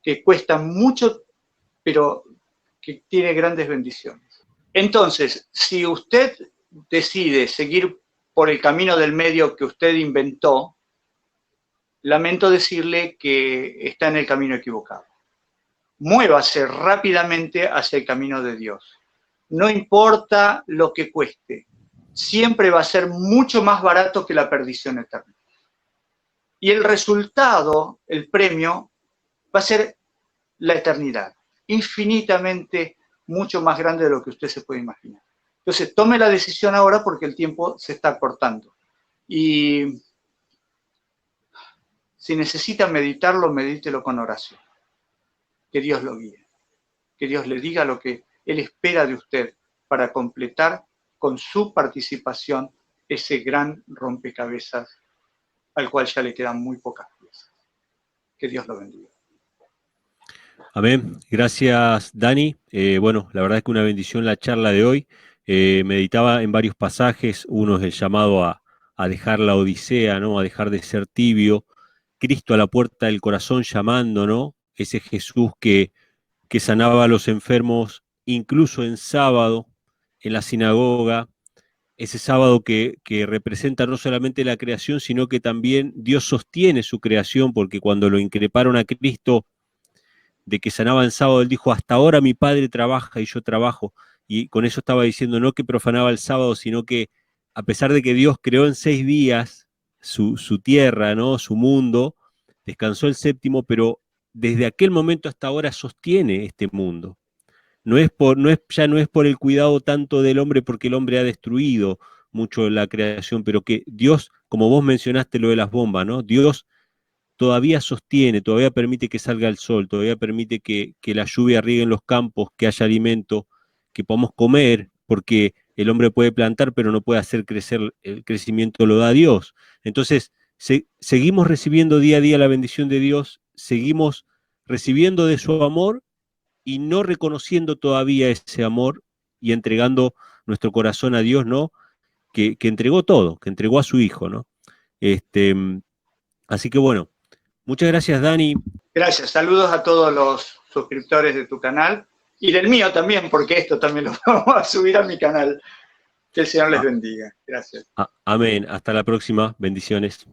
que cuesta mucho, pero que tiene grandes bendiciones. Entonces, si usted decide seguir por el camino del medio que usted inventó, lamento decirle que está en el camino equivocado. Muévase rápidamente hacia el camino de Dios. No importa lo que cueste, siempre va a ser mucho más barato que la perdición eterna. Y el resultado, el premio, va a ser la eternidad, infinitamente mucho más grande de lo que usted se puede imaginar. Entonces, tome la decisión ahora porque el tiempo se está cortando. Y si necesita meditarlo, medítelo con oración. Que Dios lo guíe. Que Dios le diga lo que Él espera de usted para completar con su participación ese gran rompecabezas al cual ya le quedan muy pocas piezas. Que Dios lo bendiga. Amén. Gracias, Dani. Bueno, la verdad es que una bendición la charla de hoy. Meditaba en varios pasajes. Uno es el llamado a dejar la odisea, ¿no? A dejar de ser tibio. Cristo a la puerta del corazón llamando, ¿no? Ese Jesús que sanaba a los enfermos, incluso en sábado, en la sinagoga. Ese sábado que representa no solamente la creación, sino que también Dios sostiene su creación, porque cuando lo increparon a Cristo de que sanaba en sábado, él dijo, hasta ahora mi padre trabaja y yo trabajo. Y con eso estaba diciendo no que profanaba el sábado, sino que a pesar de que Dios creó en 6 días su tierra, ¿no? Su mundo, descansó el séptimo, pero desde aquel momento hasta ahora sostiene este mundo. Ya no es por el cuidado tanto del hombre, porque el hombre ha destruido mucho la creación, pero que Dios, como vos mencionaste lo de las bombas, ¿no? Dios todavía sostiene, todavía permite que salga el sol, todavía permite que la lluvia riegue en los campos, que haya alimento, que podamos comer, porque el hombre puede plantar, pero no puede hacer crecer, el crecimiento lo da Dios. Entonces, seguimos recibiendo día a día la bendición de Dios, seguimos recibiendo de su amor y no reconociendo todavía ese amor y entregando nuestro corazón a Dios, ¿no? Que entregó todo, que entregó a su Hijo, ¿no? Así que bueno, muchas gracias, Dani. Gracias. Saludos a todos los suscriptores de tu canal y del mío también, porque esto también lo vamos a subir a mi canal. Que el Señor les bendiga. Gracias. Amén. Hasta la próxima. Bendiciones.